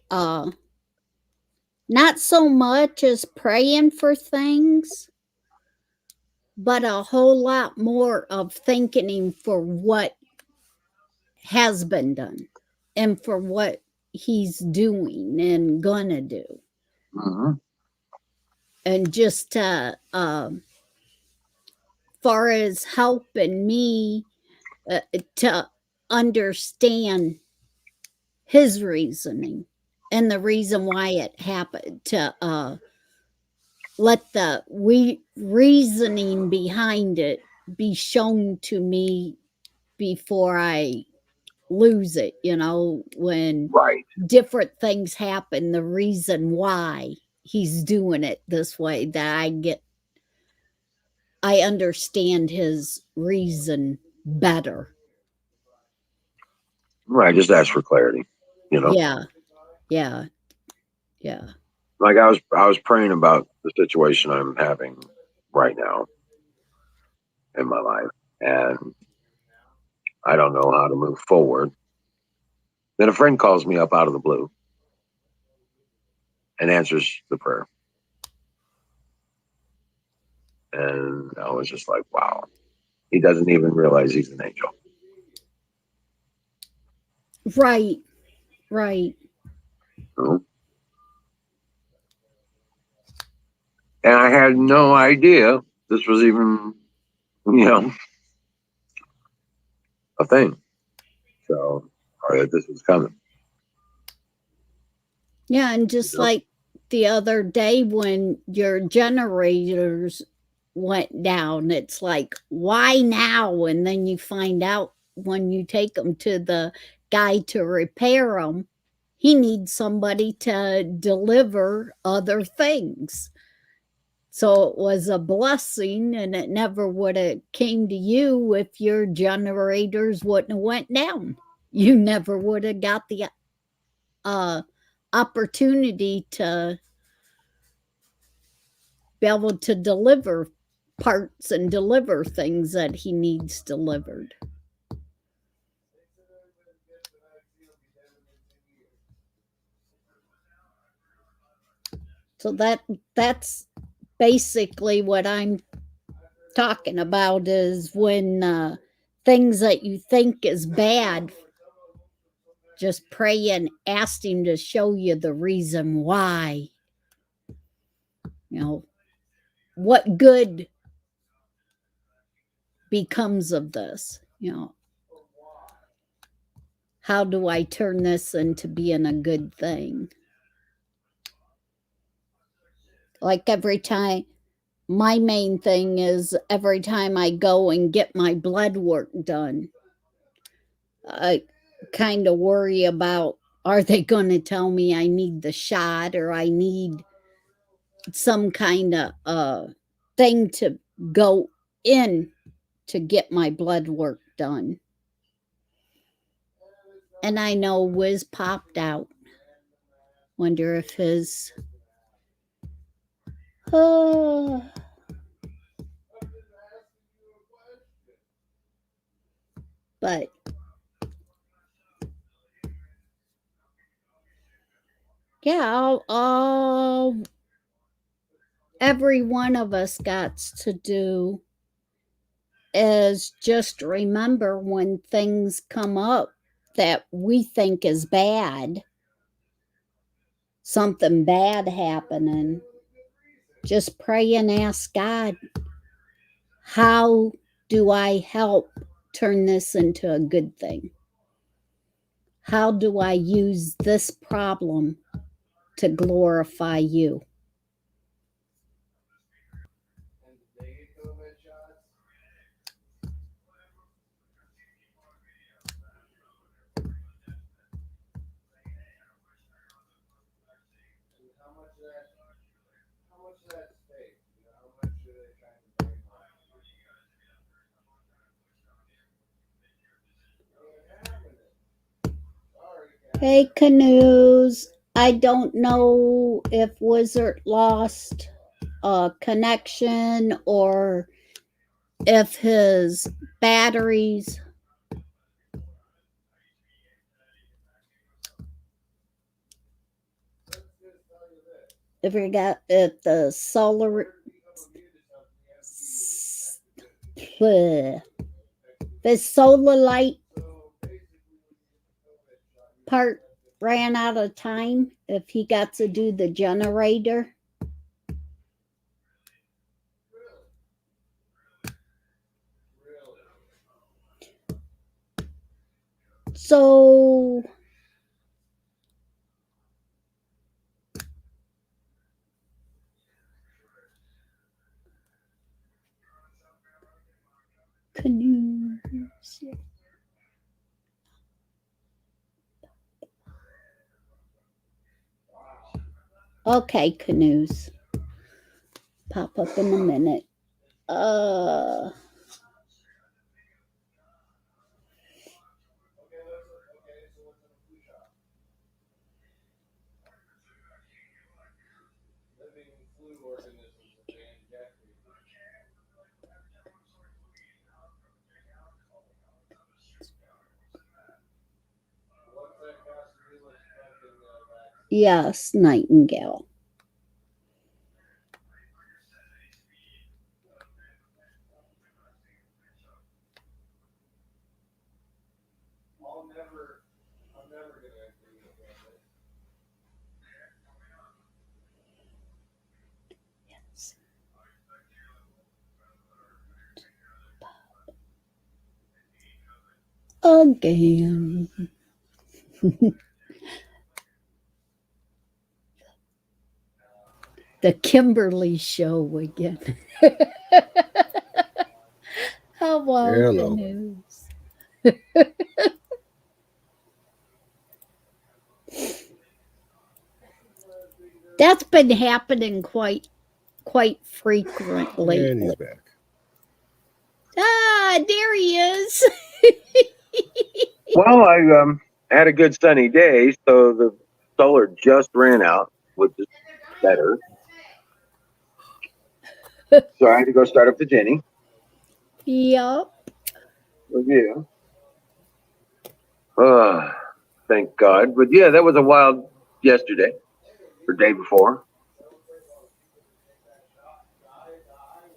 not so much as praying for things, but a whole lot more of thinking for what has been done and for what he's doing and gonna do. Mm-hmm. And just far as helping me to understand his reasoning and the reason why it happened, to let the reasoning behind it be shown to me before I lose it, when Right. different things happen, the reason why he's doing it this way, that I understand his reason better. Right, just ask for clarity. You know, Yeah. Yeah. Yeah. like I was praying about the situation I'm having right now in my life, and I don't know how to move forward. Then a friend calls me up out of the blue and answers the prayer, and I was just like, wow. He doesn't even realize he's an angel. Right. Right. You know? And I had no idea this was even, you know, a thing. So, or that this was coming. Yeah. And just Yep. like the other day when your generators went down, it's like, why now? And then you find out when you take them to the guy to repair them, he needs somebody to deliver other things. So it was a blessing, and it never would have came to you if your generators wouldn't have went down. You never would have got the opportunity to be able to deliver parts and deliver things that he needs delivered. So that's basically what I'm talking about, is when things that you think is bad, just pray and ask him to show you the reason why. You know, what good becomes of this? You know, how do I turn this into being a good thing? Like every time, my main thing is every time I go and get my blood work done, I kind of worry about, are they going to tell me I need the shot, or I need some kind of thing to go in to get my blood work done. And I know Wiz popped out. Wonder if his but yeah, all every one of us got to do is just remember when things come up that we think is bad, something bad happening, just pray and ask God, how do I help turn this into a good thing? How do I use this problem to glorify you? Hey, Canoes. I don't know if Wizard lost a connection or if his batteries. If the solar. The solar light part ran out of time, if he got to do the generator. So Canoes. Okay, Canoes. Pop up in a minute. Yes, Nightingale. Yes. Again. The Kimberly Show again. How about the Hello. news? That's been happening quite frequently. And he's back. Ah, there he is. Well, I had a good sunny day, so the solar just ran out, which is better. So I had to go start up the Jenny Yep. with you. Thank God. But yeah, that was a wild yesterday or day before.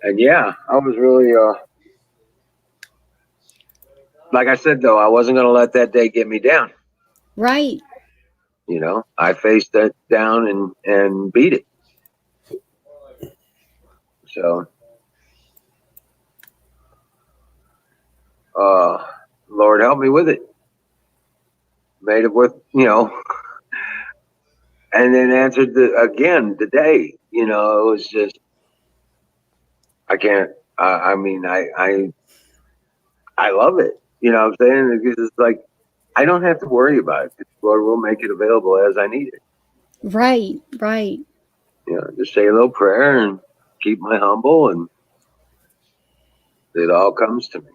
And yeah, I was really like I said though, I wasn't gonna let that day get me down. Right. You know, I faced that down and beat it. So Lord help me with it. Made it with, you know, and then answered again today. You know, it was just I can't. I mean, I love it. You know what I'm saying? It's like I don't have to worry about it. The Lord will make it available as I need it. Right. Right. You know, just say a little prayer and keep my humble, and it all comes to me.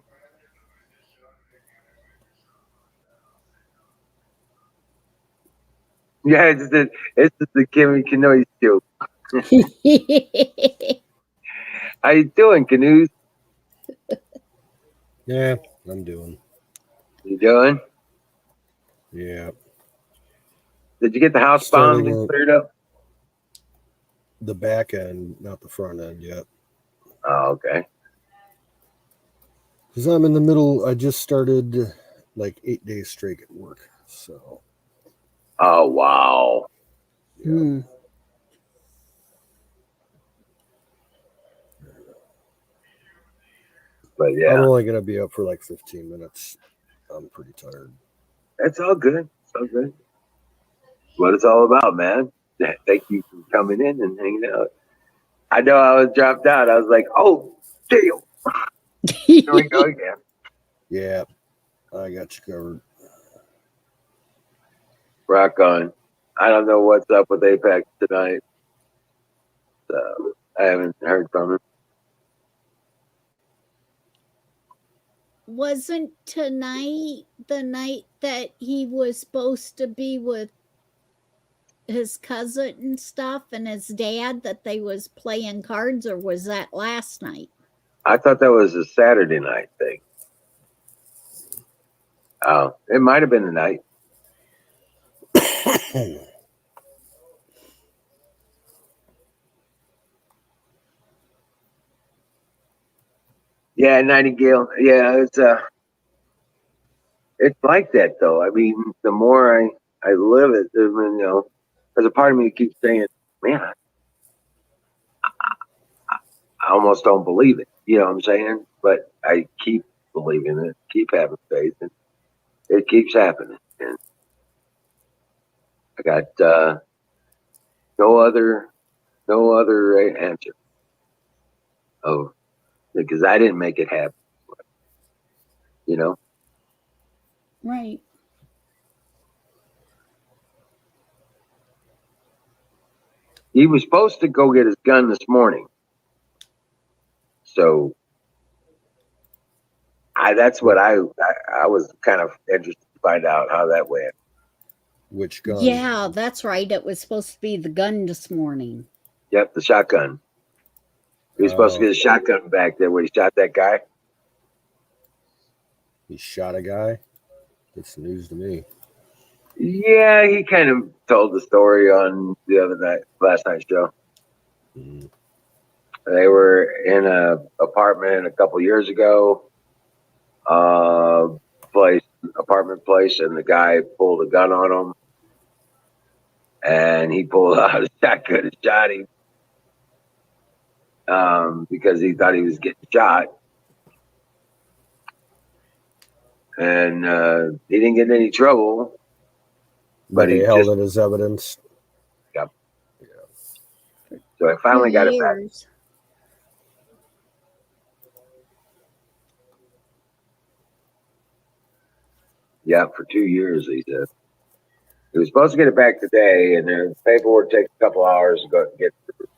Yeah, it's just the Kimmy Canoe joke. How you doing, Canoes? Yeah, I'm doing. You doing? Yeah. Did you get the house Starting bombed and up cleared up? the back end, not the front end yet. Oh, okay. Because I'm in the middle. I just started like 8 days straight at work. So, Oh, wow. yeah. Hmm. But I'm yeah, only going to be up for like 15 minutes. I'm pretty tired. that's all good. It's all good. What it's all about, man. Thank you for coming in and hanging out. I know I was dropped out. I was like, oh, damn. Here we go again. Yeah, I got you covered. Rock on. I don't know what's up with Apex tonight. So I haven't heard from him. Wasn't tonight the night that he was supposed to be with his cousin and stuff and his dad that they was playing cards, or was that last night? I thought that was a Saturday night thing. Oh, it might have been the night. Yeah, Nightingale. Yeah, it's like that though. I mean, the more I live it, you know, there's a part of me that keeps saying, man, I almost don't believe it. You know what I'm saying? But I keep believing it, keep having faith, and it keeps happening. And I got no other answer. Oh, because I didn't make it happen. You know, Right. he was supposed to go get his gun this morning, so that's what I was kind of interested to find out how that went. Which gun? Yeah, that's right. It was supposed to be the gun this morning. Yep, the shotgun. He was supposed to get a shotgun back there where he shot that guy. He shot a guy? That's news to me. Yeah, he kind of told the story on last night's show. Mm. They were in a apartment a couple years ago, apartment place, and the guy pulled a gun on him, and he pulled out a shotgun and shot him because he thought he was getting shot, and he didn't get in any trouble. But But he they held just it as evidence. so I finally got it back. Years. Yeah, for 2 years, he said. He was supposed to get it back today, and the paperwork takes a couple hours to go get through.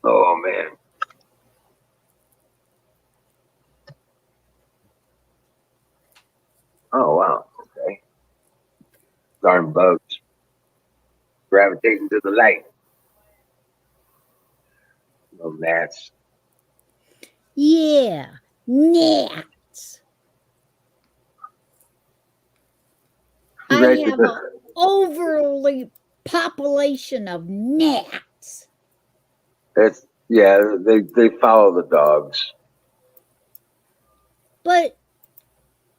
Oh, man. Oh, wow. Okay. Darn bugs gravitating to the light. No gnats. Yeah, gnats. I Right. have an overly population of gnats. They follow the dogs. But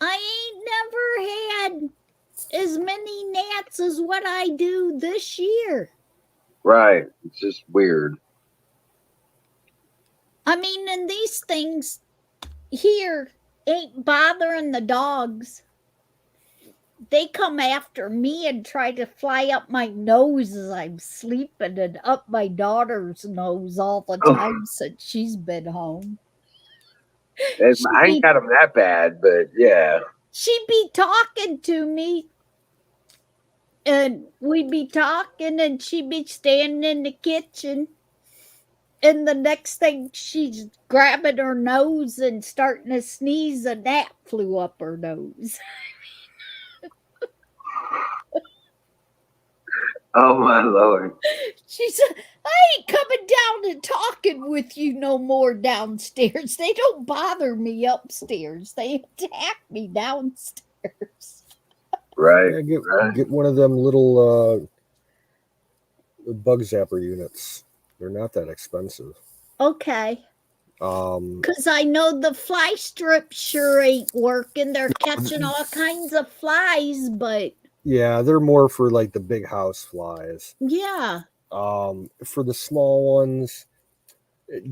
I ain't never had as many gnats as what I do this year. Right. It's just weird. I mean, and these things here ain't bothering the dogs. They come after me and try to fly up my nose as I'm sleeping and up my daughter's nose all the time since she's been home. I ain't got them that bad, but yeah. She'd be talking to me and we'd be talking and she'd be standing in the kitchen. And the next thing she's grabbing her nose and starting to sneeze, a gnat flew up her nose. Oh, my Lord. She said, I ain't coming down and talking with you no more downstairs. They don't bother me upstairs. They attack me downstairs. Right. Yeah, right. get one of them little bug zapper units. They're not that expensive. Okay. Because I know the fly strip sure ain't working. They're catching all kinds of flies, but yeah, they're more for like the big house flies. yeah. For the small ones,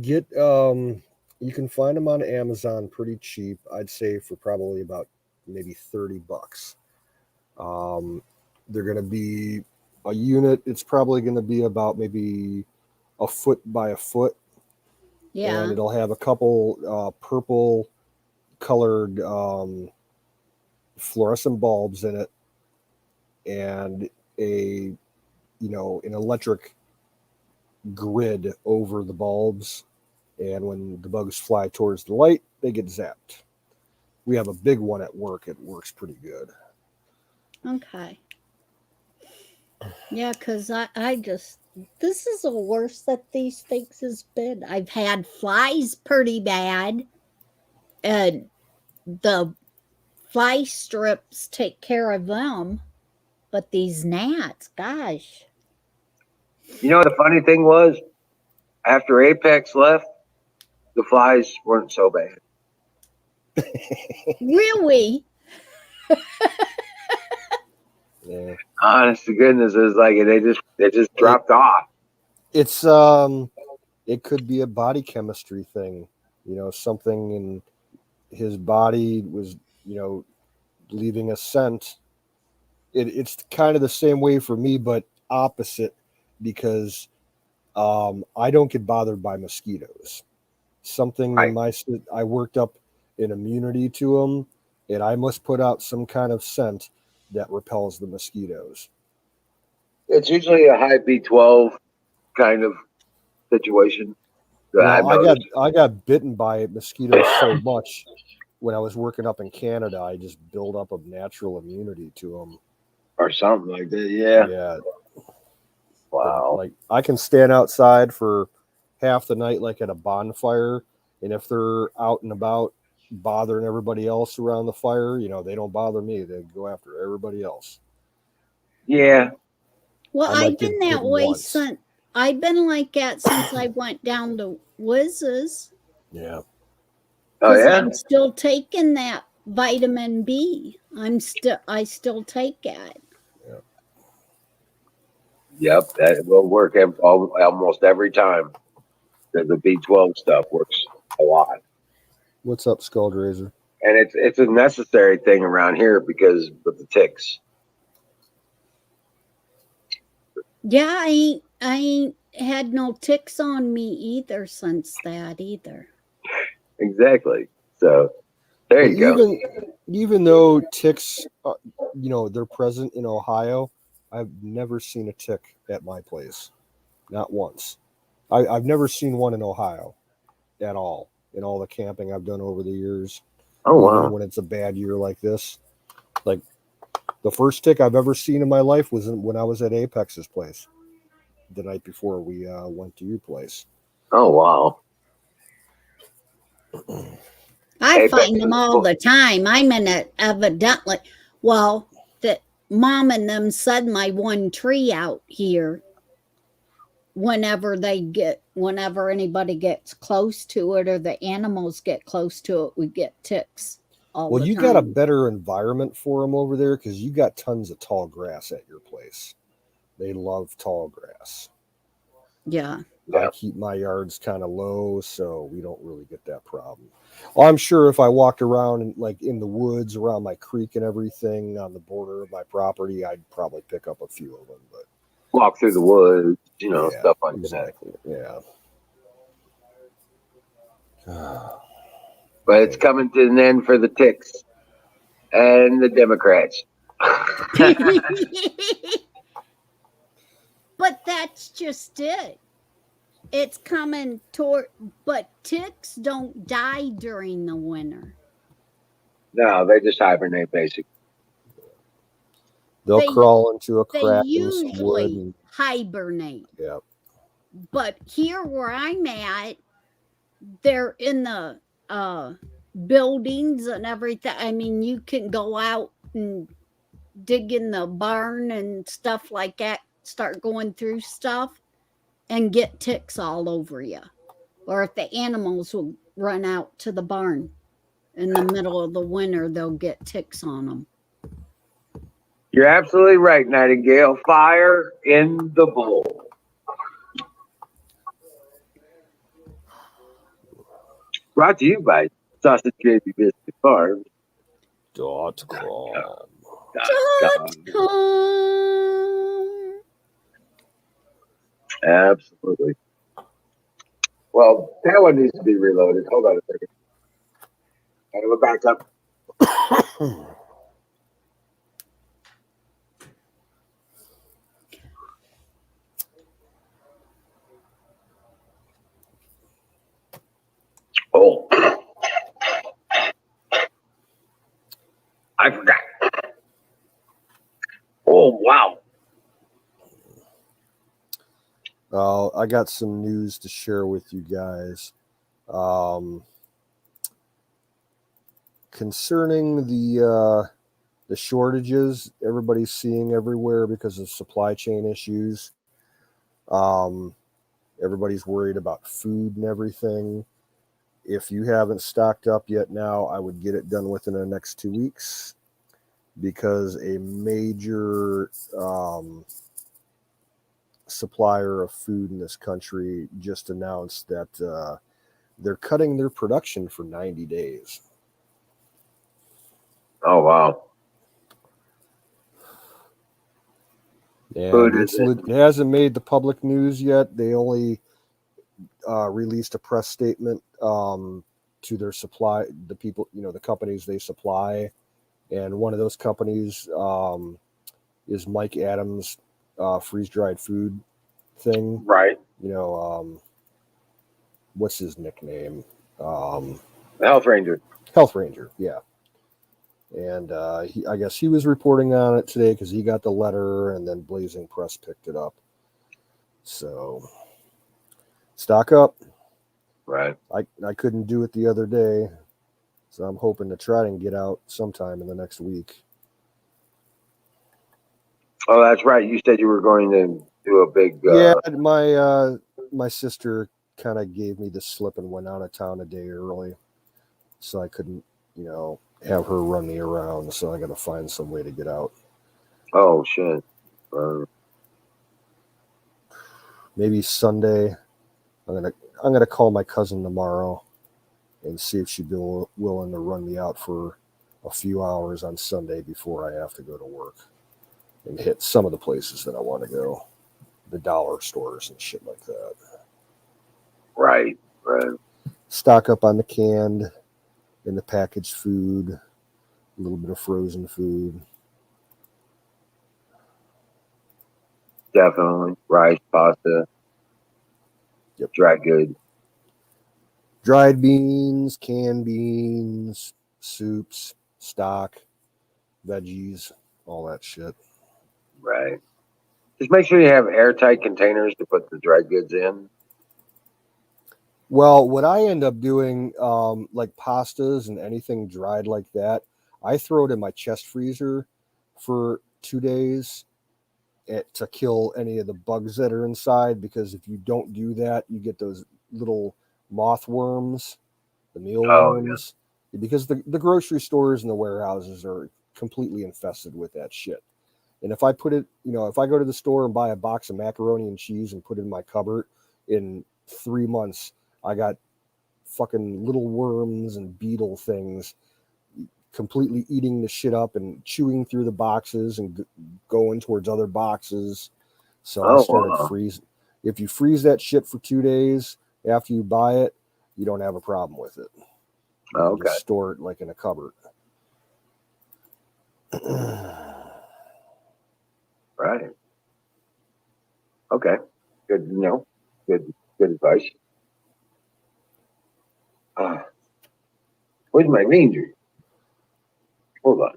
get you can find them on Amazon pretty cheap. I'd say for probably about maybe $30. They're gonna be a unit. It's probably gonna be about maybe a foot by a foot. Yeah. And it'll have a couple purple colored fluorescent bulbs in it, and an electric grid over the bulbs. And when the bugs fly towards the light, they get zapped. We have a big one at work. It works pretty good. Okay. Yeah, because I just, this is the worst that these things has been. I've had flies pretty bad, and the fly strips take care of them, but these gnats, gosh. You know what the funny thing was? After Apex left, the flies weren't so bad. Really? Yeah. Honest to goodness, it's like they just dropped off. It's it could be a body chemistry thing. Something in his body was, leaving a scent. It's kind of the same way for me, but opposite, because I don't get bothered by mosquitoes. Something Right. in I worked up an immunity to them, and I must put out some kind of scent that repels the mosquitoes. It's usually a high B12 kind of situation. Well, I got bitten by mosquitoes so much when I was working up in Canada. I just built up a natural immunity to them, or something like that. Yeah. Yeah. Wow. Like I can stand outside for half the night, like at a bonfire, And if they're out and about bothering everybody else around the fire, they don't bother me. They go after everybody else. Yeah. Well, I might I've been get that bitten way once. since I've been like that since I went down to Wiz's. Yeah. Oh, Because yeah? I'm still taking that vitamin B. I still take it. Yep. That will work almost every time. The B12 stuff works a lot. What's up, Skulldrazer? And it's a necessary thing around here because of the ticks. Yeah, I ain't had no ticks on me either since that either. Exactly. So there you go. Even though ticks, they're present in Ohio, I've never seen a tick at my place, not once. I've never seen one in Ohio at all in all the camping I've done over the years. Oh, Even wow. when it's a bad year like this, like the first tick I've ever seen in my life was when I was at Apex's place the night before we went to your place. Oh, wow. I Apex find them is all cool. the time. I'm in it evidently. Well, the mom and them said my one tree out here. Whenever anybody gets close to it or the animals get close to it, we get ticks all Well, the you time. got a better environment for them over there because you got tons of tall grass at your place. They love tall grass. Yeah. I keep my yards kind of low, so we don't really get that problem. Well, I'm sure if I walked around in the woods around my creek and everything on the border of my property, I'd probably pick up a few of them. But Walk through the woods, yeah, stuff like exactly. Yeah. But it's coming to an end for the ticks and the Democrats. But that's just it. It's coming toward, but ticks don't die during the winter. No, they just hibernate, basically. They'll They- crawl into a They crack in some wood. usually And, hibernate. yeah. But here where I'm at, they're in the buildings and everything. I mean, you can go out and dig in the barn and stuff like that, start going through stuff and get ticks all over you. Or if the animals will run out to the barn in the middle of the winter, they'll get ticks on them. You're absolutely right, Nightingale. Fire in the bowl. Brought to you by Sausage Gravy Biscuit Farms. .com. Absolutely. Well, that one needs to be reloaded. Hold on a second. I have a backup. Oh, I forgot. Oh, wow. I got some news to share with you guys. Concerning the shortages everybody's seeing everywhere because of supply chain issues. Everybody's worried about food and everything. If you haven't stocked up yet now, I would get it done within the next 2 weeks because a major supplier of food in this country just announced that they're cutting their production for 90 days. Oh, wow. And it hasn't made the public news yet. They only released a press statement to their the people, the companies they supply. And one of those companies is Mike Adams' freeze-dried food thing. Right. What's his nickname? Health Ranger. Health Ranger, yeah. And I guess he was reporting on it today because he got the letter, and then Blazing Press picked it up. So, stock up. Right. I couldn't do it the other day, so I'm hoping to try and get out sometime in the next week. Oh, that's right. You said you were going to do a big. Yeah, my sister kind of gave me the slip and went out of town a day early, so I couldn't, have her run me around. So I got to find some way to get out. Oh shit. Maybe Sunday. I'm gonna call my cousin tomorrow and see if she'd be willing to run me out for a few hours on Sunday before I have to go to work and hit some of the places that I want to go, the dollar stores and shit like that. Right. Right. Stock up on the canned and the packaged food, a little bit of frozen food. Definitely. Rice, pasta. Yep. Dry good. Dried beans, canned beans, soups, stock, veggies, all that shit. Right. Just make sure you have airtight containers to put the dry goods in. Well, what I end up doing, like pastas and anything dried like that, I throw it in my chest freezer for 2 days to kill any of the bugs that are inside. Because if you don't do that, you get those little moth worms, the mealworms. Yeah. Because the grocery stores and the warehouses are completely infested with that shit. And if I put it, if I go to the store and buy a box of macaroni and cheese and put it in my cupboard, in 3 months, I got fucking little worms and beetle things completely eating the shit up and chewing through the boxes and going towards other boxes. So I started freezing. If you freeze that shit for 2 days after you buy it, you don't have a problem with it. You can just store it like in a cupboard. Right. Okay. Good. Good advice. Where's my ranger? Hold on.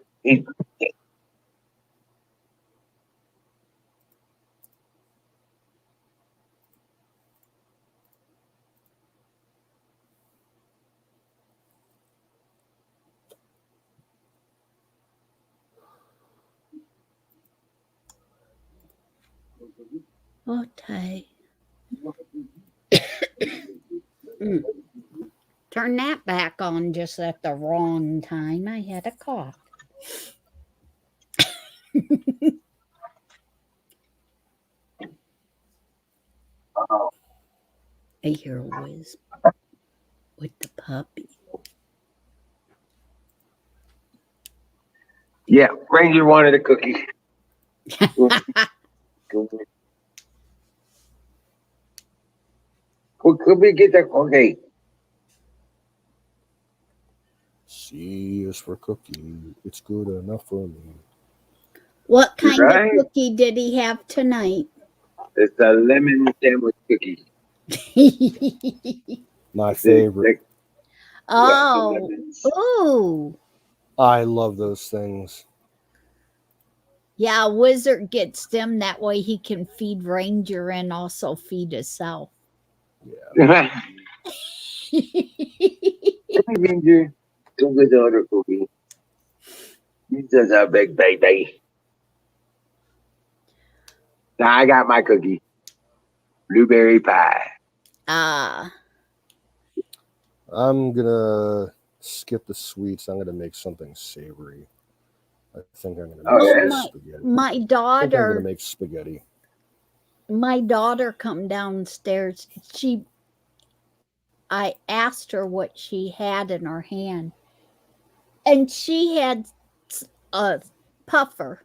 Okay. Turn that back on just at the wrong time. I had a cough. I hear a whiz with the puppy. Yeah, Ranger wanted a cookie. Could we get that? Okay. C is for cookie. It's good enough for me. What kind of cookie did he have tonight? It's a lemon sandwich cookie. My favorite. Oh. Ooh. I love those things. Yeah, Wizard gets them. That way he can feed Ranger and also feed himself. Yeah. Ranger, go get the other cookie. He's just a big baby. Now I got my cookie. Blueberry pie. I'm gonna skip the sweets. I'm gonna make something savory. I think I'm gonna make spaghetti. My daughter. I'm gonna make spaghetti. My daughter come downstairs. I asked her what she had in her hand, and she had a puffer.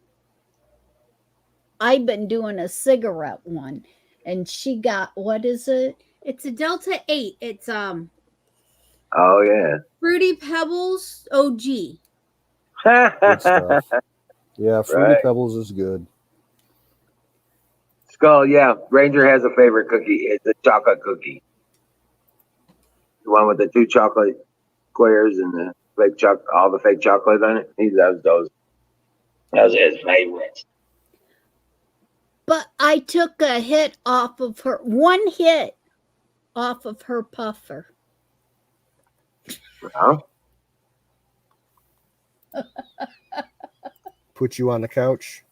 I've been doing a cigarette one, and she got, what is it? It's a Delta 8. It's Oh yeah. Fruity Pebbles OG. Good stuff. Yeah, Fruity Pebbles is good. Skull, yeah. Ranger has a favorite cookie. It's a chocolate cookie. The one with the 2 chocolate squares and the fake chocolate, all the fake chocolate on it. He loves those. Those are his favorites. But I took a hit off of her, one hit off of her puffer. Huh? Put you on the couch.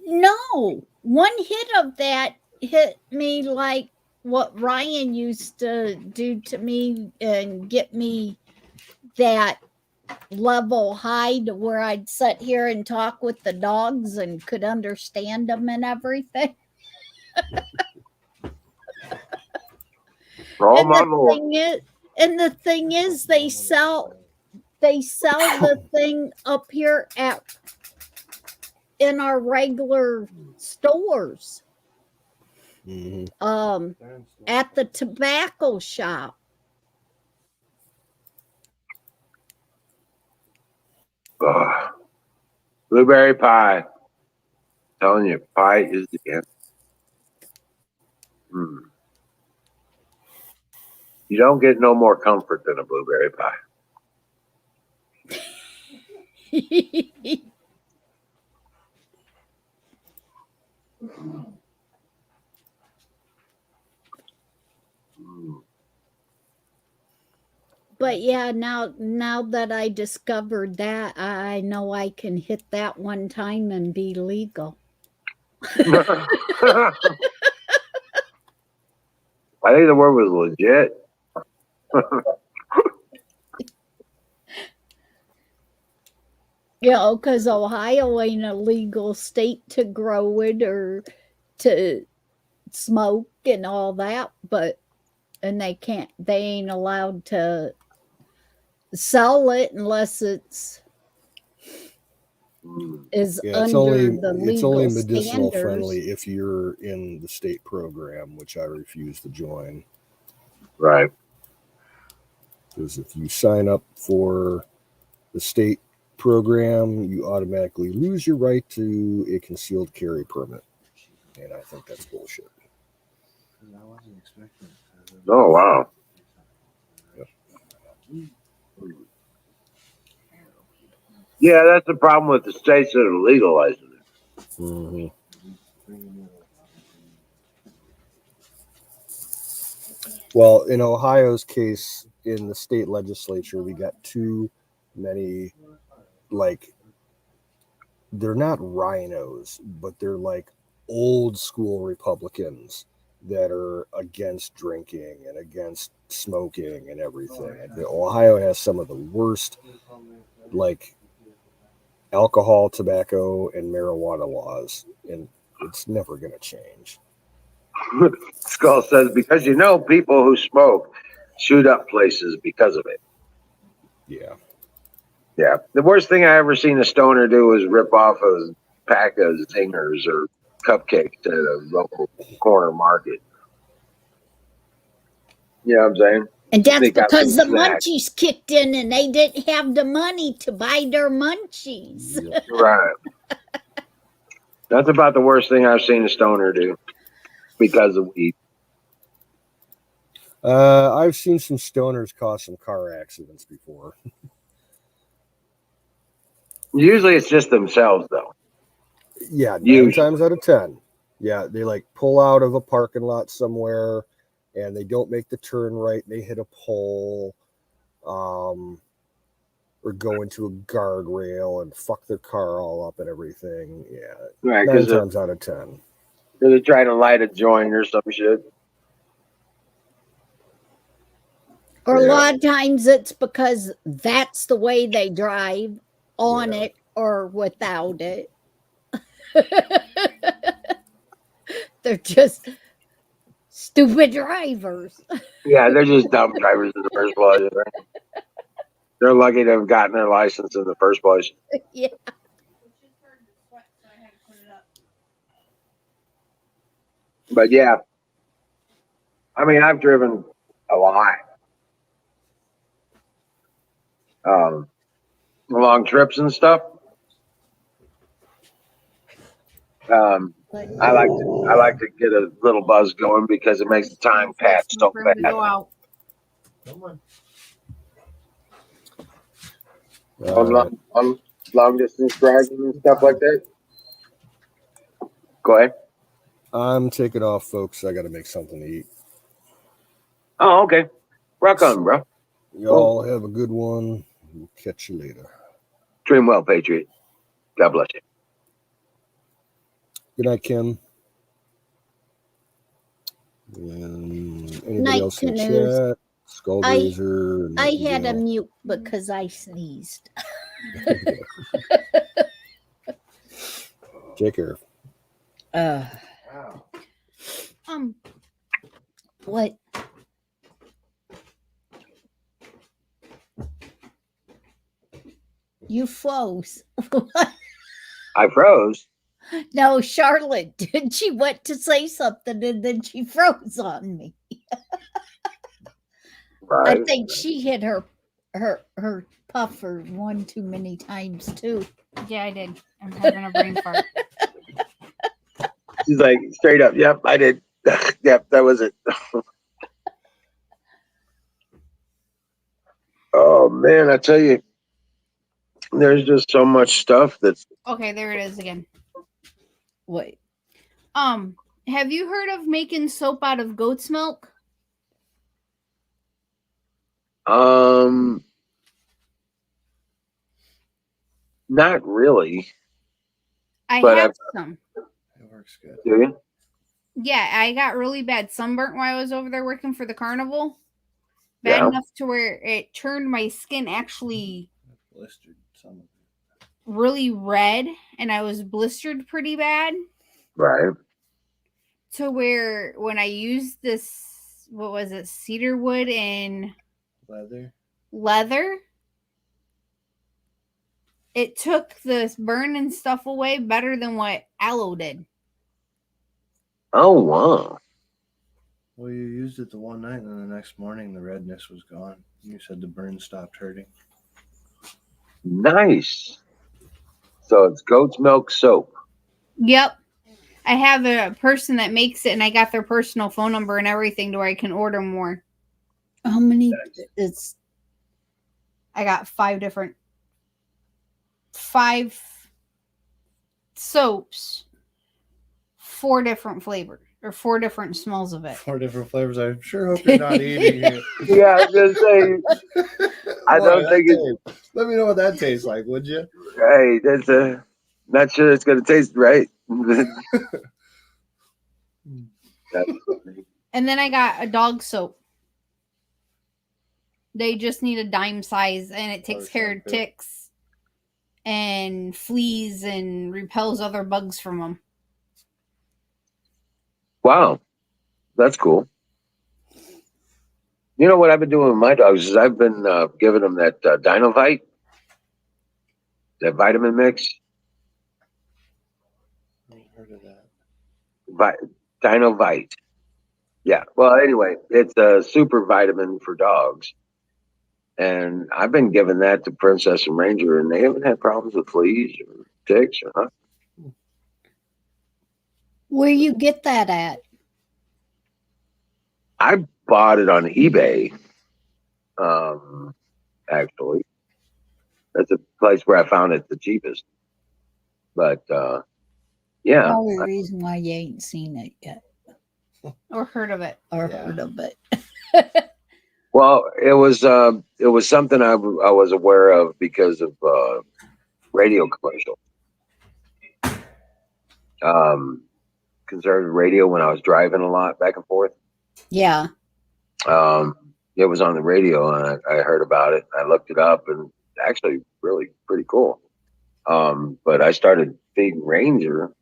No, one hit of that hit me like what Ryan used to do to me and get me that level high to where I'd sit here and talk with the dogs and could understand them and everything. Oh And my the lord! thing is, they sell the thing up here in our regular stores. Mhm. At the tobacco shop. Ugh. Blueberry pie. Telling you, pie is the answer. You don't get no more comfort than a blueberry pie. Mm. But yeah, now that I discovered that, I know I can hit that one time and be legal. I think the word was legit. You know, because Ohio ain't a legal state to grow it or to smoke and all that, and they ain't allowed to sell it unless it's is Yeah, under the it's only legal medicinal standards. friendly if you're in the state program, which I refuse to join. Right. Because if you sign up for the state program, you automatically lose your right to a concealed carry permit. And I think that's bullshit. Oh wow. Yep. Yeah, that's the problem with the states that are legalizing it. Mm-hmm. Well, in Ohio's case, in the state legislature, we got too many, like, they're not rhinos, but they're like old school Republicans that are against drinking and against smoking and everything. Ohio has some of the worst, like, alcohol, tobacco, and marijuana laws, and it's never going to change. Skull says because people who smoke shoot up places because of it. Yeah. Yeah. The worst thing I ever seen a stoner do was rip off a pack of zingers or cupcakes at a local corner market. You know what I'm saying? And that's They got because the some snacks. munchies kicked in and they didn't have the money to buy their munchies. Yep. Right. That's about the worst thing I've seen a stoner do because of weed. I've seen some stoners cause some car accidents before. Usually it's just themselves, though. Yeah, 9 Usually. times out of 10. Yeah, they like pull out of a parking lot somewhere and they don't make the turn right. They hit a pole or go into a guardrail and fuck their car all up and everything. Yeah, Right, 9 times out of 10. They're trying to light a joint or some shit. Or a lot of times it's because that's the way they drive, on it or without it. They're just stupid drivers. Yeah, they're just dumb drivers in the first place. Right? They're lucky to have gotten their license in the first place. Yeah. But yeah, I mean, I've driven a lot. Long trips and stuff. I like to get a little buzz going because it makes the time pass so fast. On long distance driving and stuff like that. Go ahead. I'm taking off, folks. I got to make something to eat. Oh, okay. Rock on, bro. Y'all have a good one. We'll catch you later. Dream well, Patriot. God bless you. Good night, Kim. And anybody Night, else in the Canoes. chat? Skullraiser. I had a Nightingale. mute because I sneezed. Take care. What? You froze. I froze. No, Charlotte did. She went to say something and then she froze on me. Right. I think she hit her puffer one too many times too. Yeah, I did. I'm having a brain fart. She's like, straight up. Yep, I did. Yep, that was it. Oh man, I tell you, there's just so much stuff that's Okay, there it is again. Wait. Have you heard of making soap out of goat's milk? not really. I But have some. It works good. Do you? Yeah, I got really bad sunburnt while I was over there working for the carnival. Bad Yeah. enough to where it turned my skin actually Blistered some of it. really red, and I was blistered pretty bad. Right. To where when I used this, what was it, cedar wood and leather, it took the burn and stuff away better than what aloe did. Oh wow. Well, you used it the one night, and then the next morning the redness was gone. You said the burn stopped hurting. Nice. So it's goat's milk soap. Yep. I have a person that makes it, and I got their personal phone number and everything to where I can order more. How many? Nice. It's I got 5 soaps, 4 different flavors or 4 different smells of it. 4 different flavors. I sure hope you're not eating it. Yeah, I was gonna say. I Boy, don't that think it's. tastes- Let me know what that tastes like, would you? Hey, that's not sure it's gonna taste right. And then I got a dog soap. They just need a dime size, and it takes care of shampoo. ticks and fleas and repels other bugs from them. Wow, that's cool. You know what I've been doing with my dogs is I've been giving them that Dinovite, that vitamin mix. I haven't heard of that. Dinovite. Yeah. Well, anyway, it's a super vitamin for dogs. And I've been giving that to Princess and Ranger, and they haven't had problems with fleas or ticks or nothing. where you get that at? I bought it on eBay. Actually, that's a place where I found it the cheapest. But yeah, Probably the reason why you ain't seen it yet Or heard of it. or Yeah. heard of it. well, it was something I was aware of because of radio commercial. Conservative radio when I was driving a lot back and forth. Yeah. It was on the radio, and I heard about it. I looked it up, and actually, really pretty cool. But I started feeding Ranger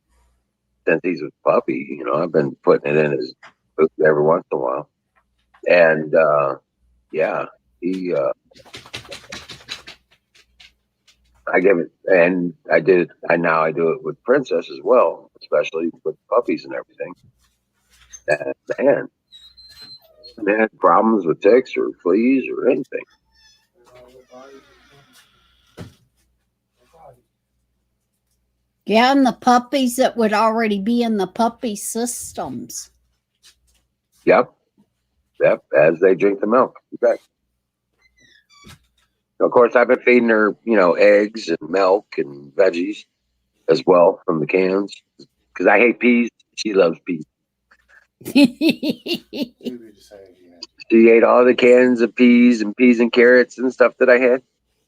since he's a puppy. You know, I've been putting it in his food every once in a while, and yeah, he. I give it, and I did. Now I do it with Princess as well, especially with puppies and everything. And man, they had problems with ticks or fleas or anything. Yeah, and the puppies that would already be in the puppy systems. Yep. As they drink the milk. Okay. Of course, I've been feeding her, eggs and milk and veggies as well from the cans because I hate peas. She loves peas. Maybe just saying, yeah. She ate all the cans of peas and carrots and stuff that I had.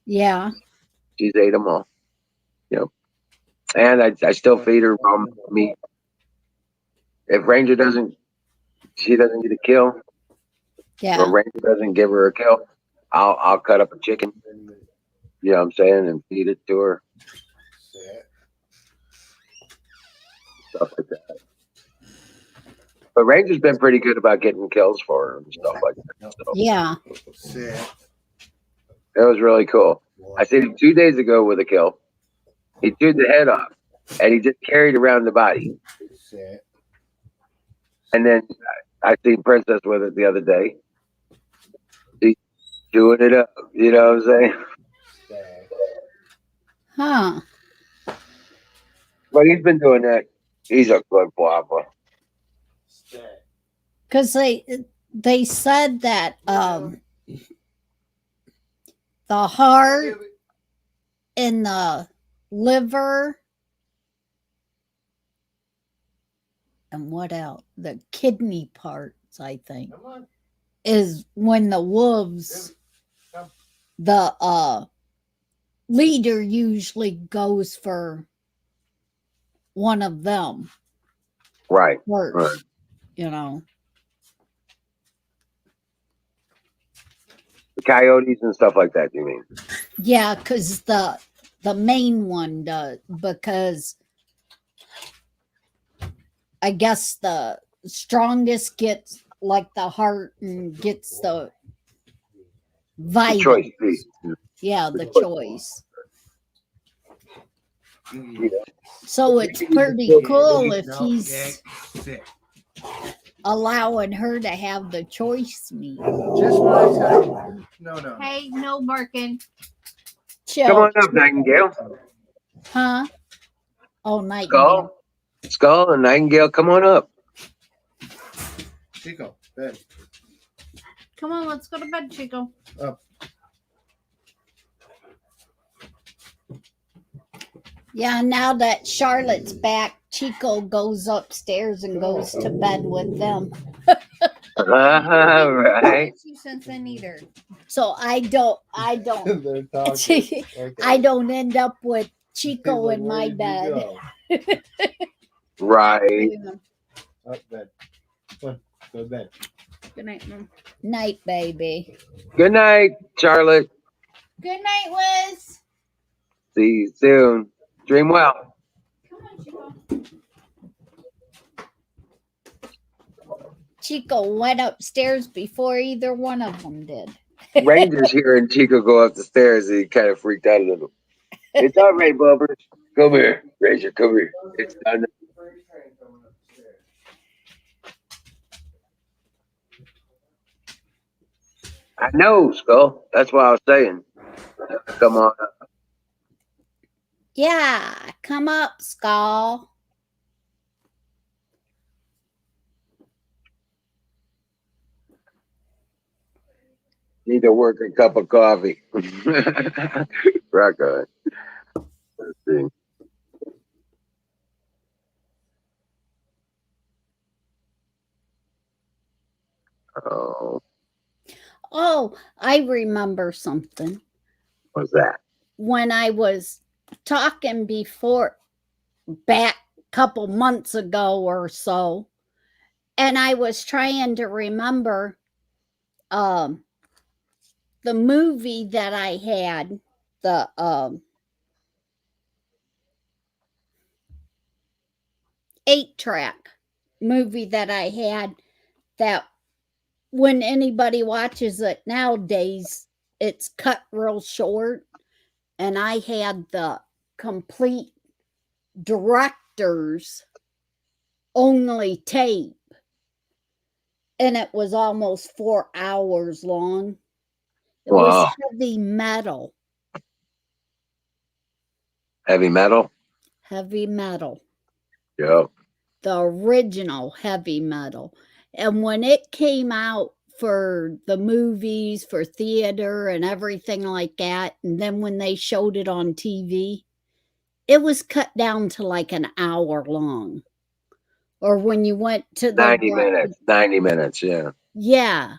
Yeah. She's ate them all. Yep. And I still feed her raw meat. If Ranger she doesn't get a kill, or Yeah. Ranger doesn't give her a kill, I'll cut up a chicken. You know what I'm saying, and feed it to her. Stuff like that. But Ranger's been pretty good about getting kills for her and stuff like that. So Yeah. Sit. it was really cool. I seen him 2 days ago with a kill. He chewed the head off, and he just carried around the body. Sit. And then I seen Princess with it the other day. She's chewing it up. You know what I'm saying? Huh. But he's been doing that. He's a good blopper. Because they said that the heart and the liver and what else? The kidney parts, I think, is when the wolves, the leader usually goes for one of them Right. first, Right. you know. The coyotes and stuff like that, you mean? Yeah, because the main one does, because I guess the strongest gets like the heart and gets the The vital. choice feed. Yeah, the choice. So it's pretty cool if he's allowing her to have the choice meat. Just what I said. No. Hey, no barking. Chill. Come on up, Nightingale. Huh? Oh, night. Skull and Nightingale, come on up. Chico, bed. Come on, let's go to bed, Chico. Up. Yeah, now that Charlotte's back, Chico goes upstairs and goes to bed with them. Right. 2 cents in either. So I don't They're talking. Okay. I don't end up with Chico in my bed. Right. Up bed. Come on, go to bed. Good night, Mom. Night, baby. Good night, Charlotte. Good night, Wiz. See you soon. Dream well. Come on, Chico. Chico went upstairs before either one of them did. Ranger's hearing Chico go up the stairs and he kind of freaked out a little. It's all right, Bubbers. Come here. Ranger, come here. It's done. I know, Skull. That's what I was saying. Come on up. Yeah, come up, Skull. Need to work a cup of coffee. Rock on. Let's see. Oh, Oh, I remember something. what's that? When I was talking before, back a couple months ago or so, and I was trying to remember the movie that I had, the 8-track movie that I had, that when anybody watches it nowadays, it's cut real short. And I had the complete director's only tape. And it was almost 4 hours long. It Wow. was heavy metal. Heavy metal? Heavy metal. Yep. The original heavy metal. And when it came out for the movies, for theater and everything like that, and then when they showed it on TV, it was cut down to like an hour long. Or when you went to the 90 minutes. 90 minutes, yeah. Yeah.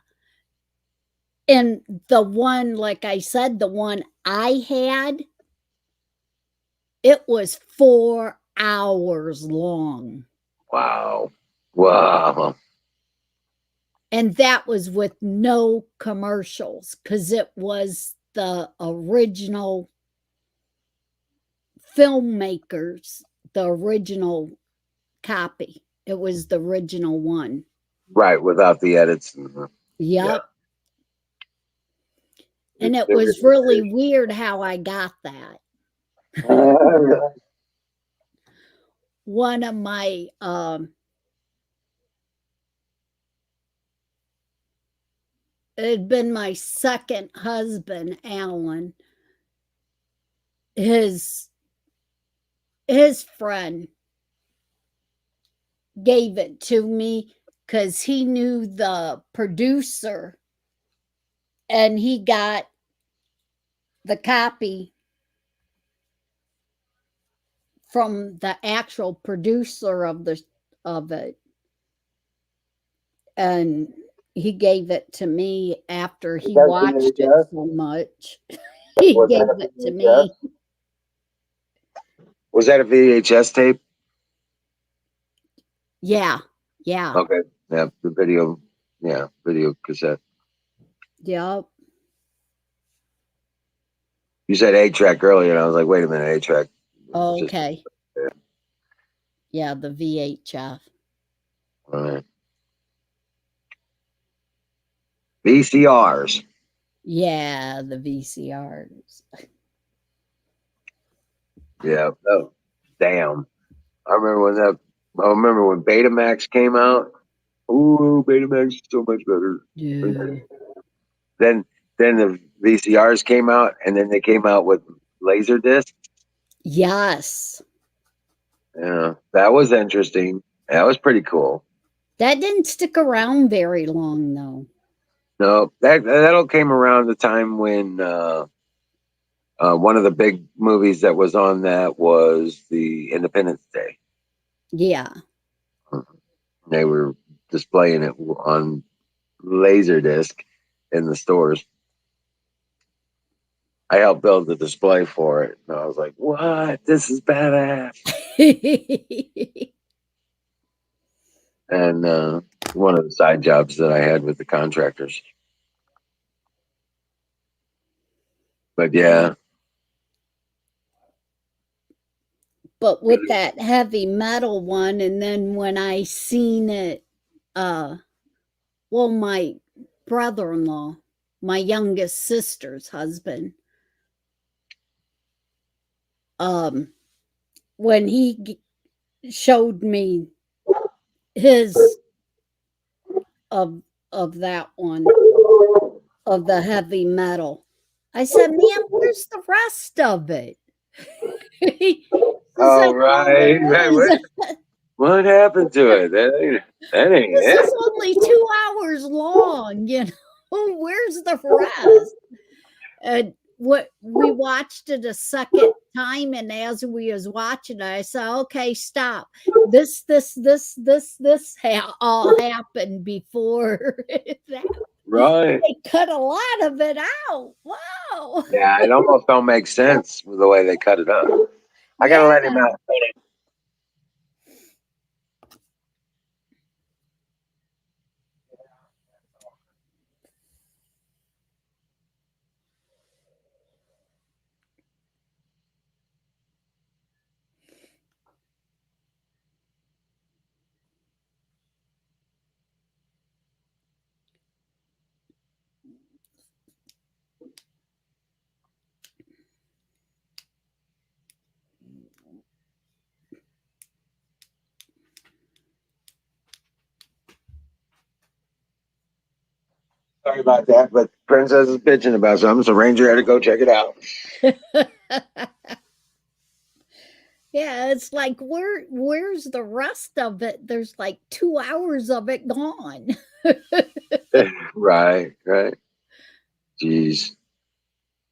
And the one, like I said, the one I had, it was 4 hours long. Wow. Wow. And that was with no commercials because it was the original filmmakers, the original copy. It was the original one. Right, without the edits. And, Yep. And it was really weird how I got that. One of my it had been my second husband, Alan. His friend gave it to me because he knew the producer and he got the copy from the actual producer of it, and he gave it to me after he watched it so much. He gave it to me. Was that a VHS tape? Yeah. Yeah. Okay. Yeah, the video. Yeah, video cassette. Yep. You said 8-track earlier, and I was like, wait a minute, 8-track. Okay. Yeah, the VHF. All right. VCRs. Yeah, the VCRs. Yeah. Oh, damn. I remember when Betamax came out. Ooh, Betamax is so much better. Yeah. Then the VCRs came out, and then they came out with laser discs. Yes. Yeah, that was interesting. That was pretty cool. That didn't stick around very long though. No, that all came around the time when one of the big movies that was on that was the Independence Day. Yeah. They were displaying it on Laserdisc in the stores. I helped build the display for it, and I was like, "What? This is badass!" And one of the side jobs that I had with the contractors. But yeah, But with that heavy metal one, and then when I seen it, well, my brother-in-law, my youngest sister's husband, when he showed me his of that one, of the heavy metal, I said, "Man, where's the rest of it?" He's oh like, right, right. What happened to it? That ain't "This it." is only 2 hours long, you know. Where's the rest?" And what we watched it a second time, and as we was watching it, I said, "Okay, stop. This all happened before that." Right. They cut a lot of it out. Wow. Yeah, it almost don't make sense with the way they cut it up. I gotta let him Yeah. out. Sorry about that, but Princess is bitching about something, so Ranger had to go check it out. Yeah, it's like where's the rest of it? There's like 2 hours of it gone. Right, right. Jeez.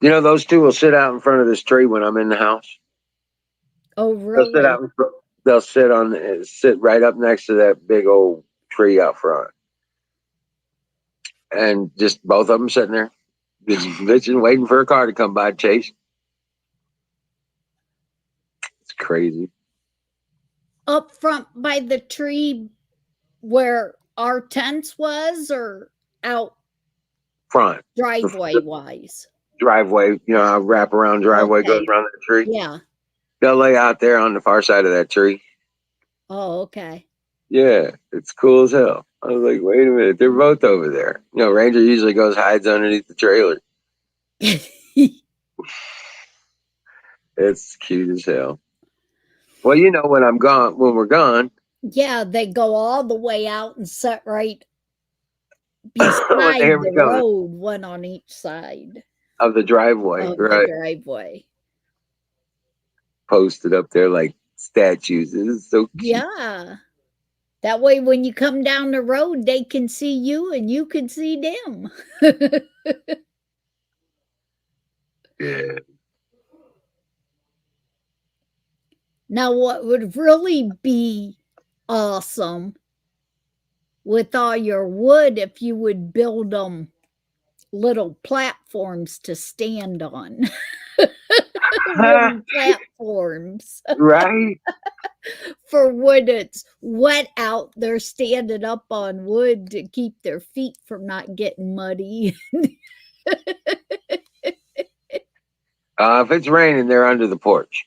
You know, those two will sit out in front of this tree when I'm in the house. Oh, They'll sit really? out in front. They'll sit right up next to that big old tree out front. and just both of them sitting there, just bitching, waiting for a car to come by, chase. It's crazy. Up front by the tree where our tents was, or out Front driveway wise? driveway, a wrap around driveway goes Okay. around that tree. Yeah. They'll lay out there on the far side of that tree. Oh, okay. Yeah, it's cool as hell. I was like, wait a minute, they're both over there. Ranger usually goes hides underneath the trailer. It's cute as hell. Well, when we're gone, Yeah, they go all the way out and set right beside hear me the coming. road, one on each side Of the driveway, of right? the driveway. Posted up there like statues. It is so cute. Yeah. That way, when you come down the road, they can see you and you can see them. Yeah. Now, what would really be awesome with all your wood, if you would build them little platforms to stand on. Wooden platforms. Right? For when it's wet out, they're standing up on wood to keep their feet from not getting muddy. If it's raining, they're under the porch.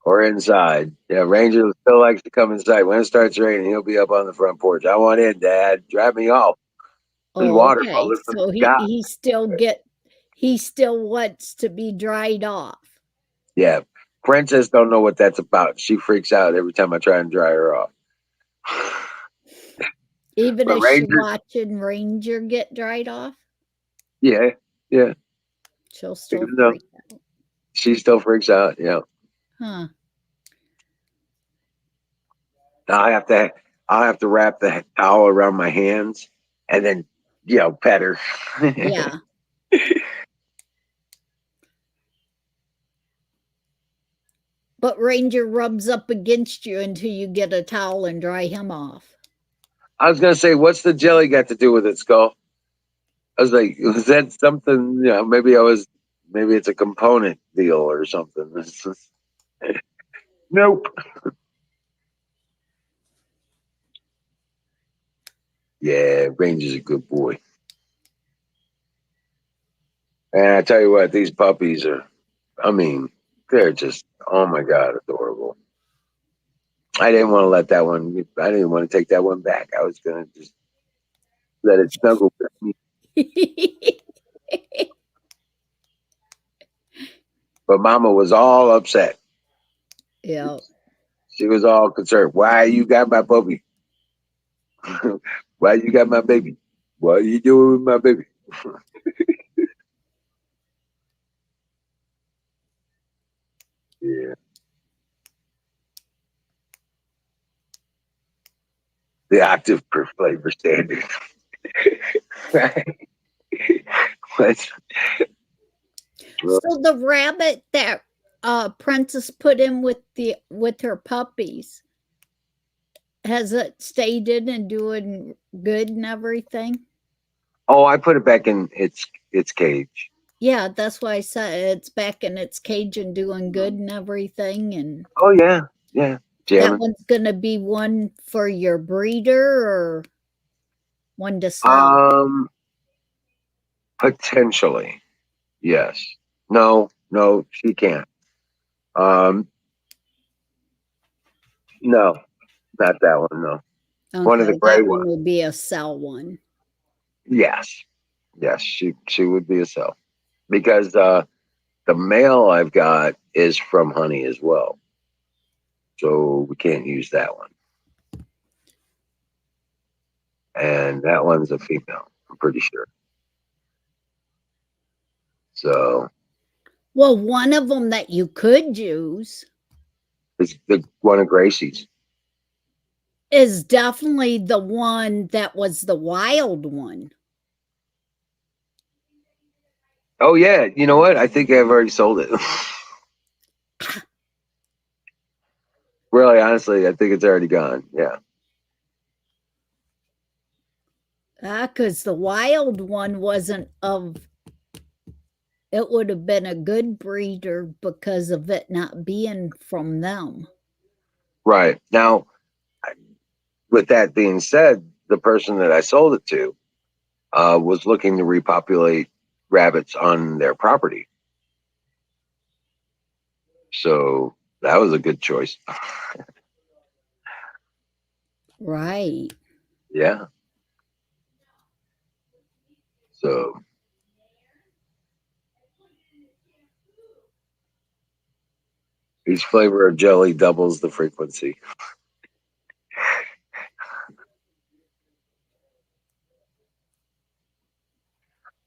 Or inside. Yeah, Ranger still likes to come inside. When it starts raining, he'll be up on the front porch. I want in, Dad. Drive me off. There's water Okay, falling from so the sky. he still wants to be dried off. Yeah. Princess don't know what that's about. She freaks out every time I try and dry her off. Even But as she Ranger- watching Ranger get dried off, Yeah. she'll still Even though- freak out. She still freaks out. Yeah. Huh. Now I'll have to wrap the towel around my hands and then, pet her. Yeah. But Ranger rubs up against you until you get a towel and dry him off. I was gonna say, what's the jelly got to do with it, Skull? I was like, was that something? Maybe it's a component deal or something. Nope. Yeah, Ranger's a good boy. And I tell you what, these puppies they're just, oh my God, adorable. I didn't want to let that one, I didn't want to take that one back. I was going to just let it snuggle with me. But Mama was all upset. Yeah. She was all concerned. Why you got my puppy? Why you got my baby? What are you doing with my baby? Yeah. The octave per flavor standard. Right? So the rabbit that Princess put in with her puppies, has it stayed in and doing good and everything? Oh, I put it back in its cage. Yeah, that's why I said it's back in its cage and doing good and everything. And Oh yeah. that Jamming. one's gonna be one for your breeder or one to sell. Potentially. Yes. No, she can't. No, not that one, no. One of the Okay, gray that one ones. will be a sell one. Yes, she would be a sell because the male I've got is from honey as well, so we can't use that one. And that one's a female, I'm pretty sure. So Well, one of them that you could use it's the one of Gracie's. is definitely the one that was the wild one. Oh yeah, you know what? I think I've already sold it. Really, honestly, I think it's already gone. Yeah. Because the wild one wasn't of, it would have been a good breeder because of it not being from them. Right. Now, with that being said, the person that I sold it to was looking to repopulate rabbits on their property. So that was a good choice. Right. Yeah. So each flavor of jelly doubles the frequency.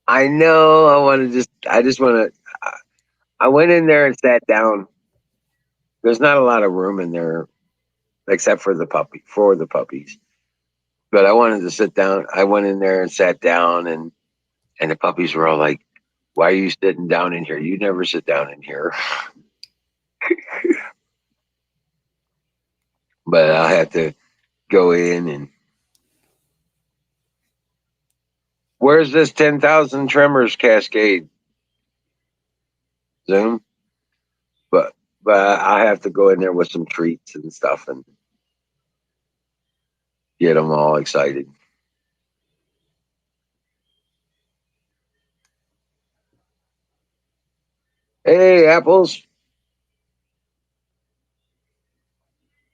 I know. I just want to. I went in there and sat down. There's not a lot of room in there except for the puppies. But I wanted to sit down. I went in there and sat down, and the puppies were all like, "Why are you sitting down in here? You never sit down in here." But I had to go in and where's this 10,000 tremors cascade Zoom? But I have to go in there with some treats and stuff and get them all excited. Hey, apples.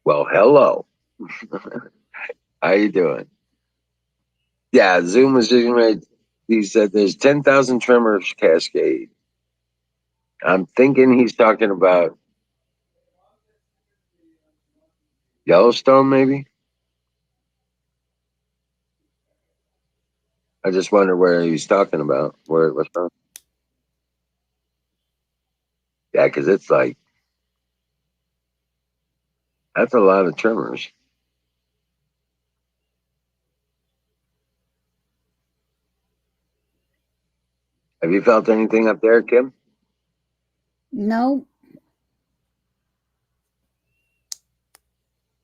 Well, hello. How you doing? Yeah, Zoom was just right. He said there's 10,000 tremors cascade. I'm thinking he's talking about Yellowstone, maybe. I just wonder where he's talking about. Where it was from. Yeah, because it's like that's a lot of tremors. Have you felt anything up there, Kim? No.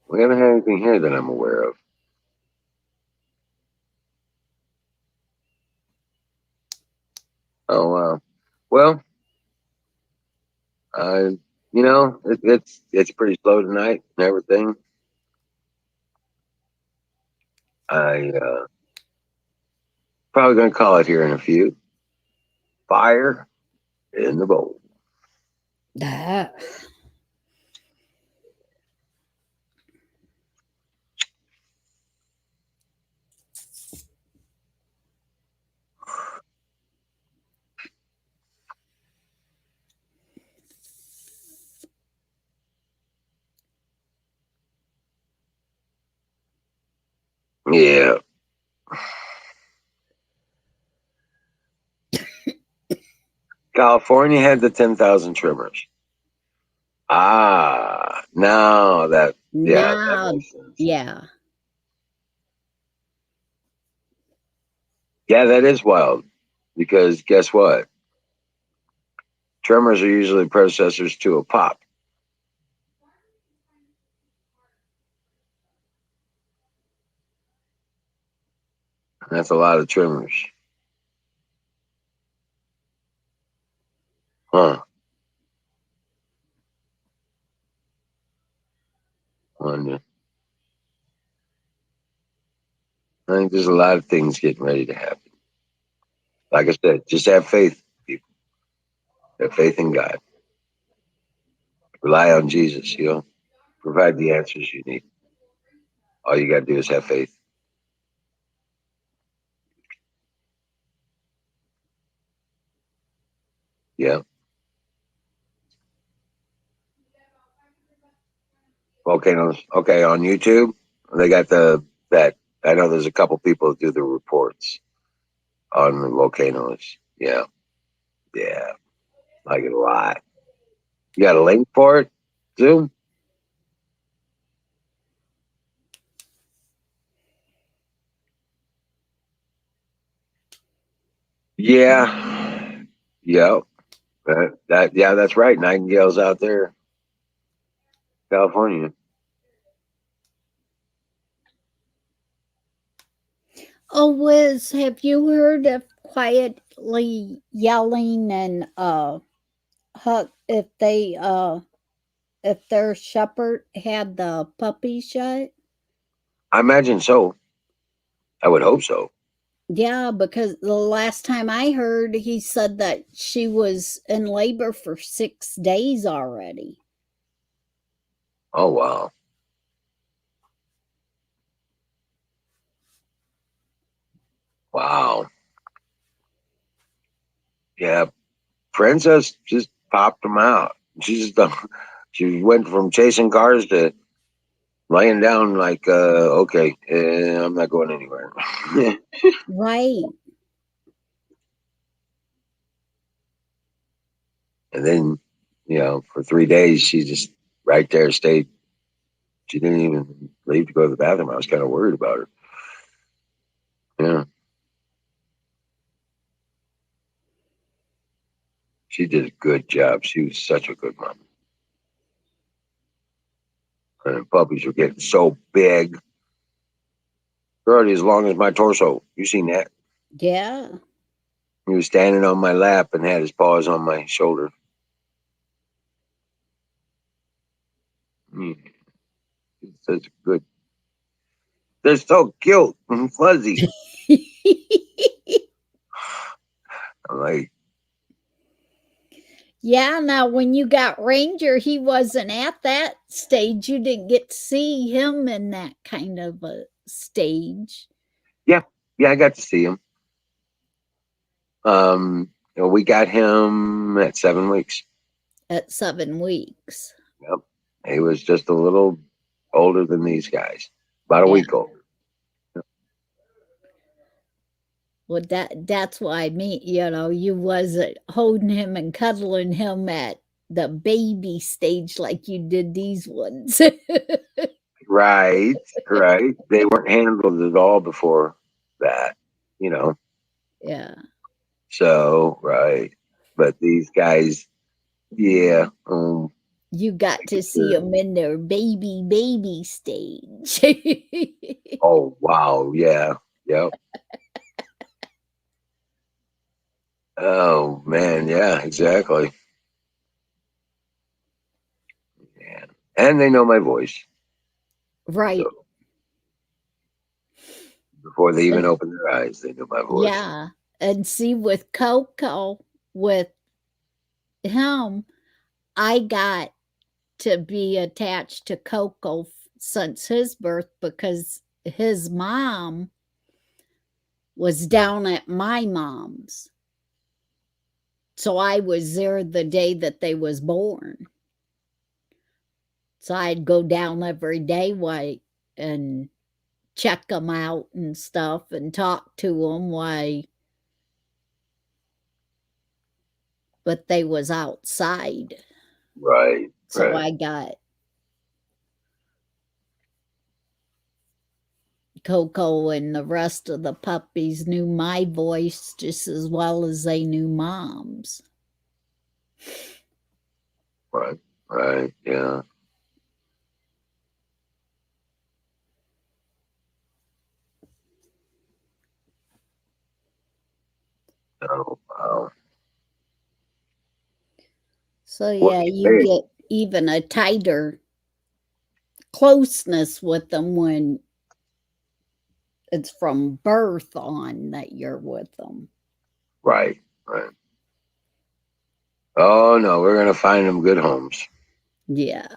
We haven't had anything here that I'm aware of. Oh wow. Well, it's pretty slow tonight and everything. I probably gonna call it here in a few. Fire in the bowl. That. Yeah. California had the 10,000 tremors. Ah, now that that Now, makes sense. yeah. Yeah, that is wild because guess what? Tremors are usually predecessors to a pop. That's a lot of tremors. Huh. Wonder. I think there's a lot of things getting ready to happen. Like I said, just have faith, people. Have faith in God. Rely on Jesus. He'll provide the answers you need. All you got to do is have faith. Yeah. Volcanoes. Okay, on YouTube, they got that. I know there's a couple people that do the reports on the volcanoes. Yeah. Yeah. Like it a lot. You got a link for it, Zoom? Yeah. Yep. Yeah, that's right. Nightingale's out there, California. Oh, Wiz, have you heard of quietly yelling and Huck if their shepherd had the puppy shut? I imagine so. I would hope so. Yeah, because the last time I heard, he said that she was in labor for 6 days already. Oh wow. Wow. Yeah. Princess just popped them out. She just she went from chasing cars to laying down like okay, I'm not going anywhere. Right. And then, for 3 days she just right there stayed. She didn't even leave to go to the bathroom. I was kind of worried about her. Yeah. She did a good job. She was such a good mom. And the puppies were getting so big. They're already as long as my torso. You seen that? Yeah. He was standing on my lap and had his paws on my shoulder. Mm, he's such a good. They're so cute and fuzzy. I'm like, Yeah, now when you got Ranger, he wasn't at that stage. You didn't get to see him in that kind of a stage. yeah, I got to see him. We got him at 7 weeks. At 7 weeks. Yep. He was just a little older than these guys, about a Yeah. week old. Well, that's what I mean. You wasn't holding him and cuddling him at the baby stage like you did these ones. Right, right. They weren't handled at all before that, you know. Yeah. So, right. But these guys, yeah. You got to see them in their baby stage. Oh, wow. Yeah. Yep. Oh, man. Yeah, exactly. Yeah. And they know my voice. Right. So before they even So, open their eyes, they know my voice. yeah. And see, with Coco, with him, I got to be attached to Coco since his birth because his mom was down at my mom's. So I was there the day that they was born. So I'd go down every day and check them out and stuff and talk to them but they was outside. Right. So Right. I got Coco and the rest of the puppies knew my voice just as well as they knew mom's. Right. Right. Yeah. Oh, wow. So What yeah, can you you say? get even a tighter closeness with them when it's from birth on that you're with them. Right. Right. Oh, no. We're going to find them good homes. Yeah.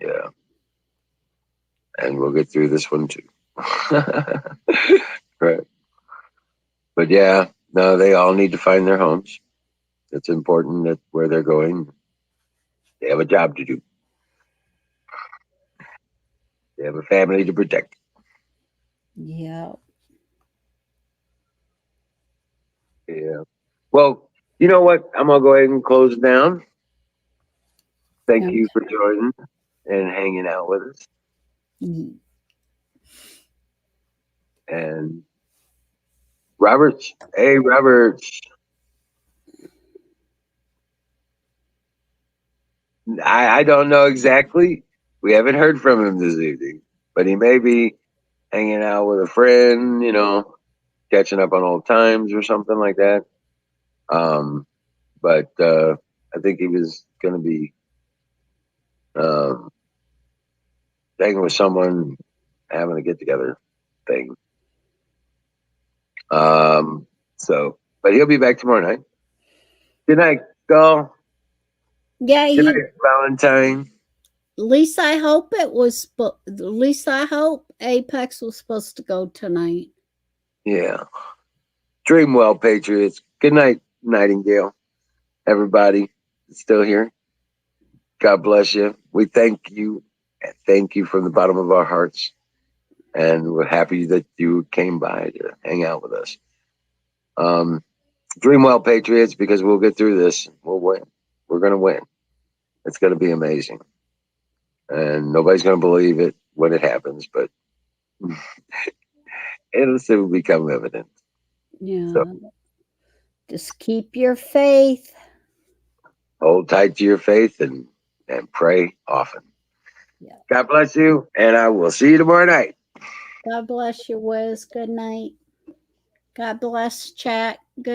Yeah. And we'll get through this one too. Right. But yeah, no, they all need to find their homes. It's important that where they're going, they have a job to do. They have a family to protect. Yeah. Yeah. Well, you know what? I'm gonna go ahead and close it down. Thank Okay. you for joining and hanging out with us. Mm. And Roberts, hey Roberts, I don't know exactly. We haven't heard from him this evening, but he may be hanging out with a friend, catching up on old times or something like that. But I think he was going to be hanging with someone, having a get together thing. So, but he'll be back tomorrow night. Good night, Gull. Yeah, Good night, Valentine. at least I hope it was. At least I hope Apex was supposed to go tonight. Yeah. Dream well, Patriots. Good night, Nightingale. Everybody that's still here. God bless you. We thank you. And thank you from the bottom of our hearts. And we're happy that you came by to hang out with us. Dream well, Patriots, because we'll get through this. We'll win. We're going to win. It's going to be amazing. And nobody's going to believe it when it happens, but it'll soon become evident. Yeah. So- Just keep your faith. Hold tight to your faith and pray often. Yeah. God bless you, and I will see you tomorrow night. God bless you, Wiz. Good night. God bless, chat. Good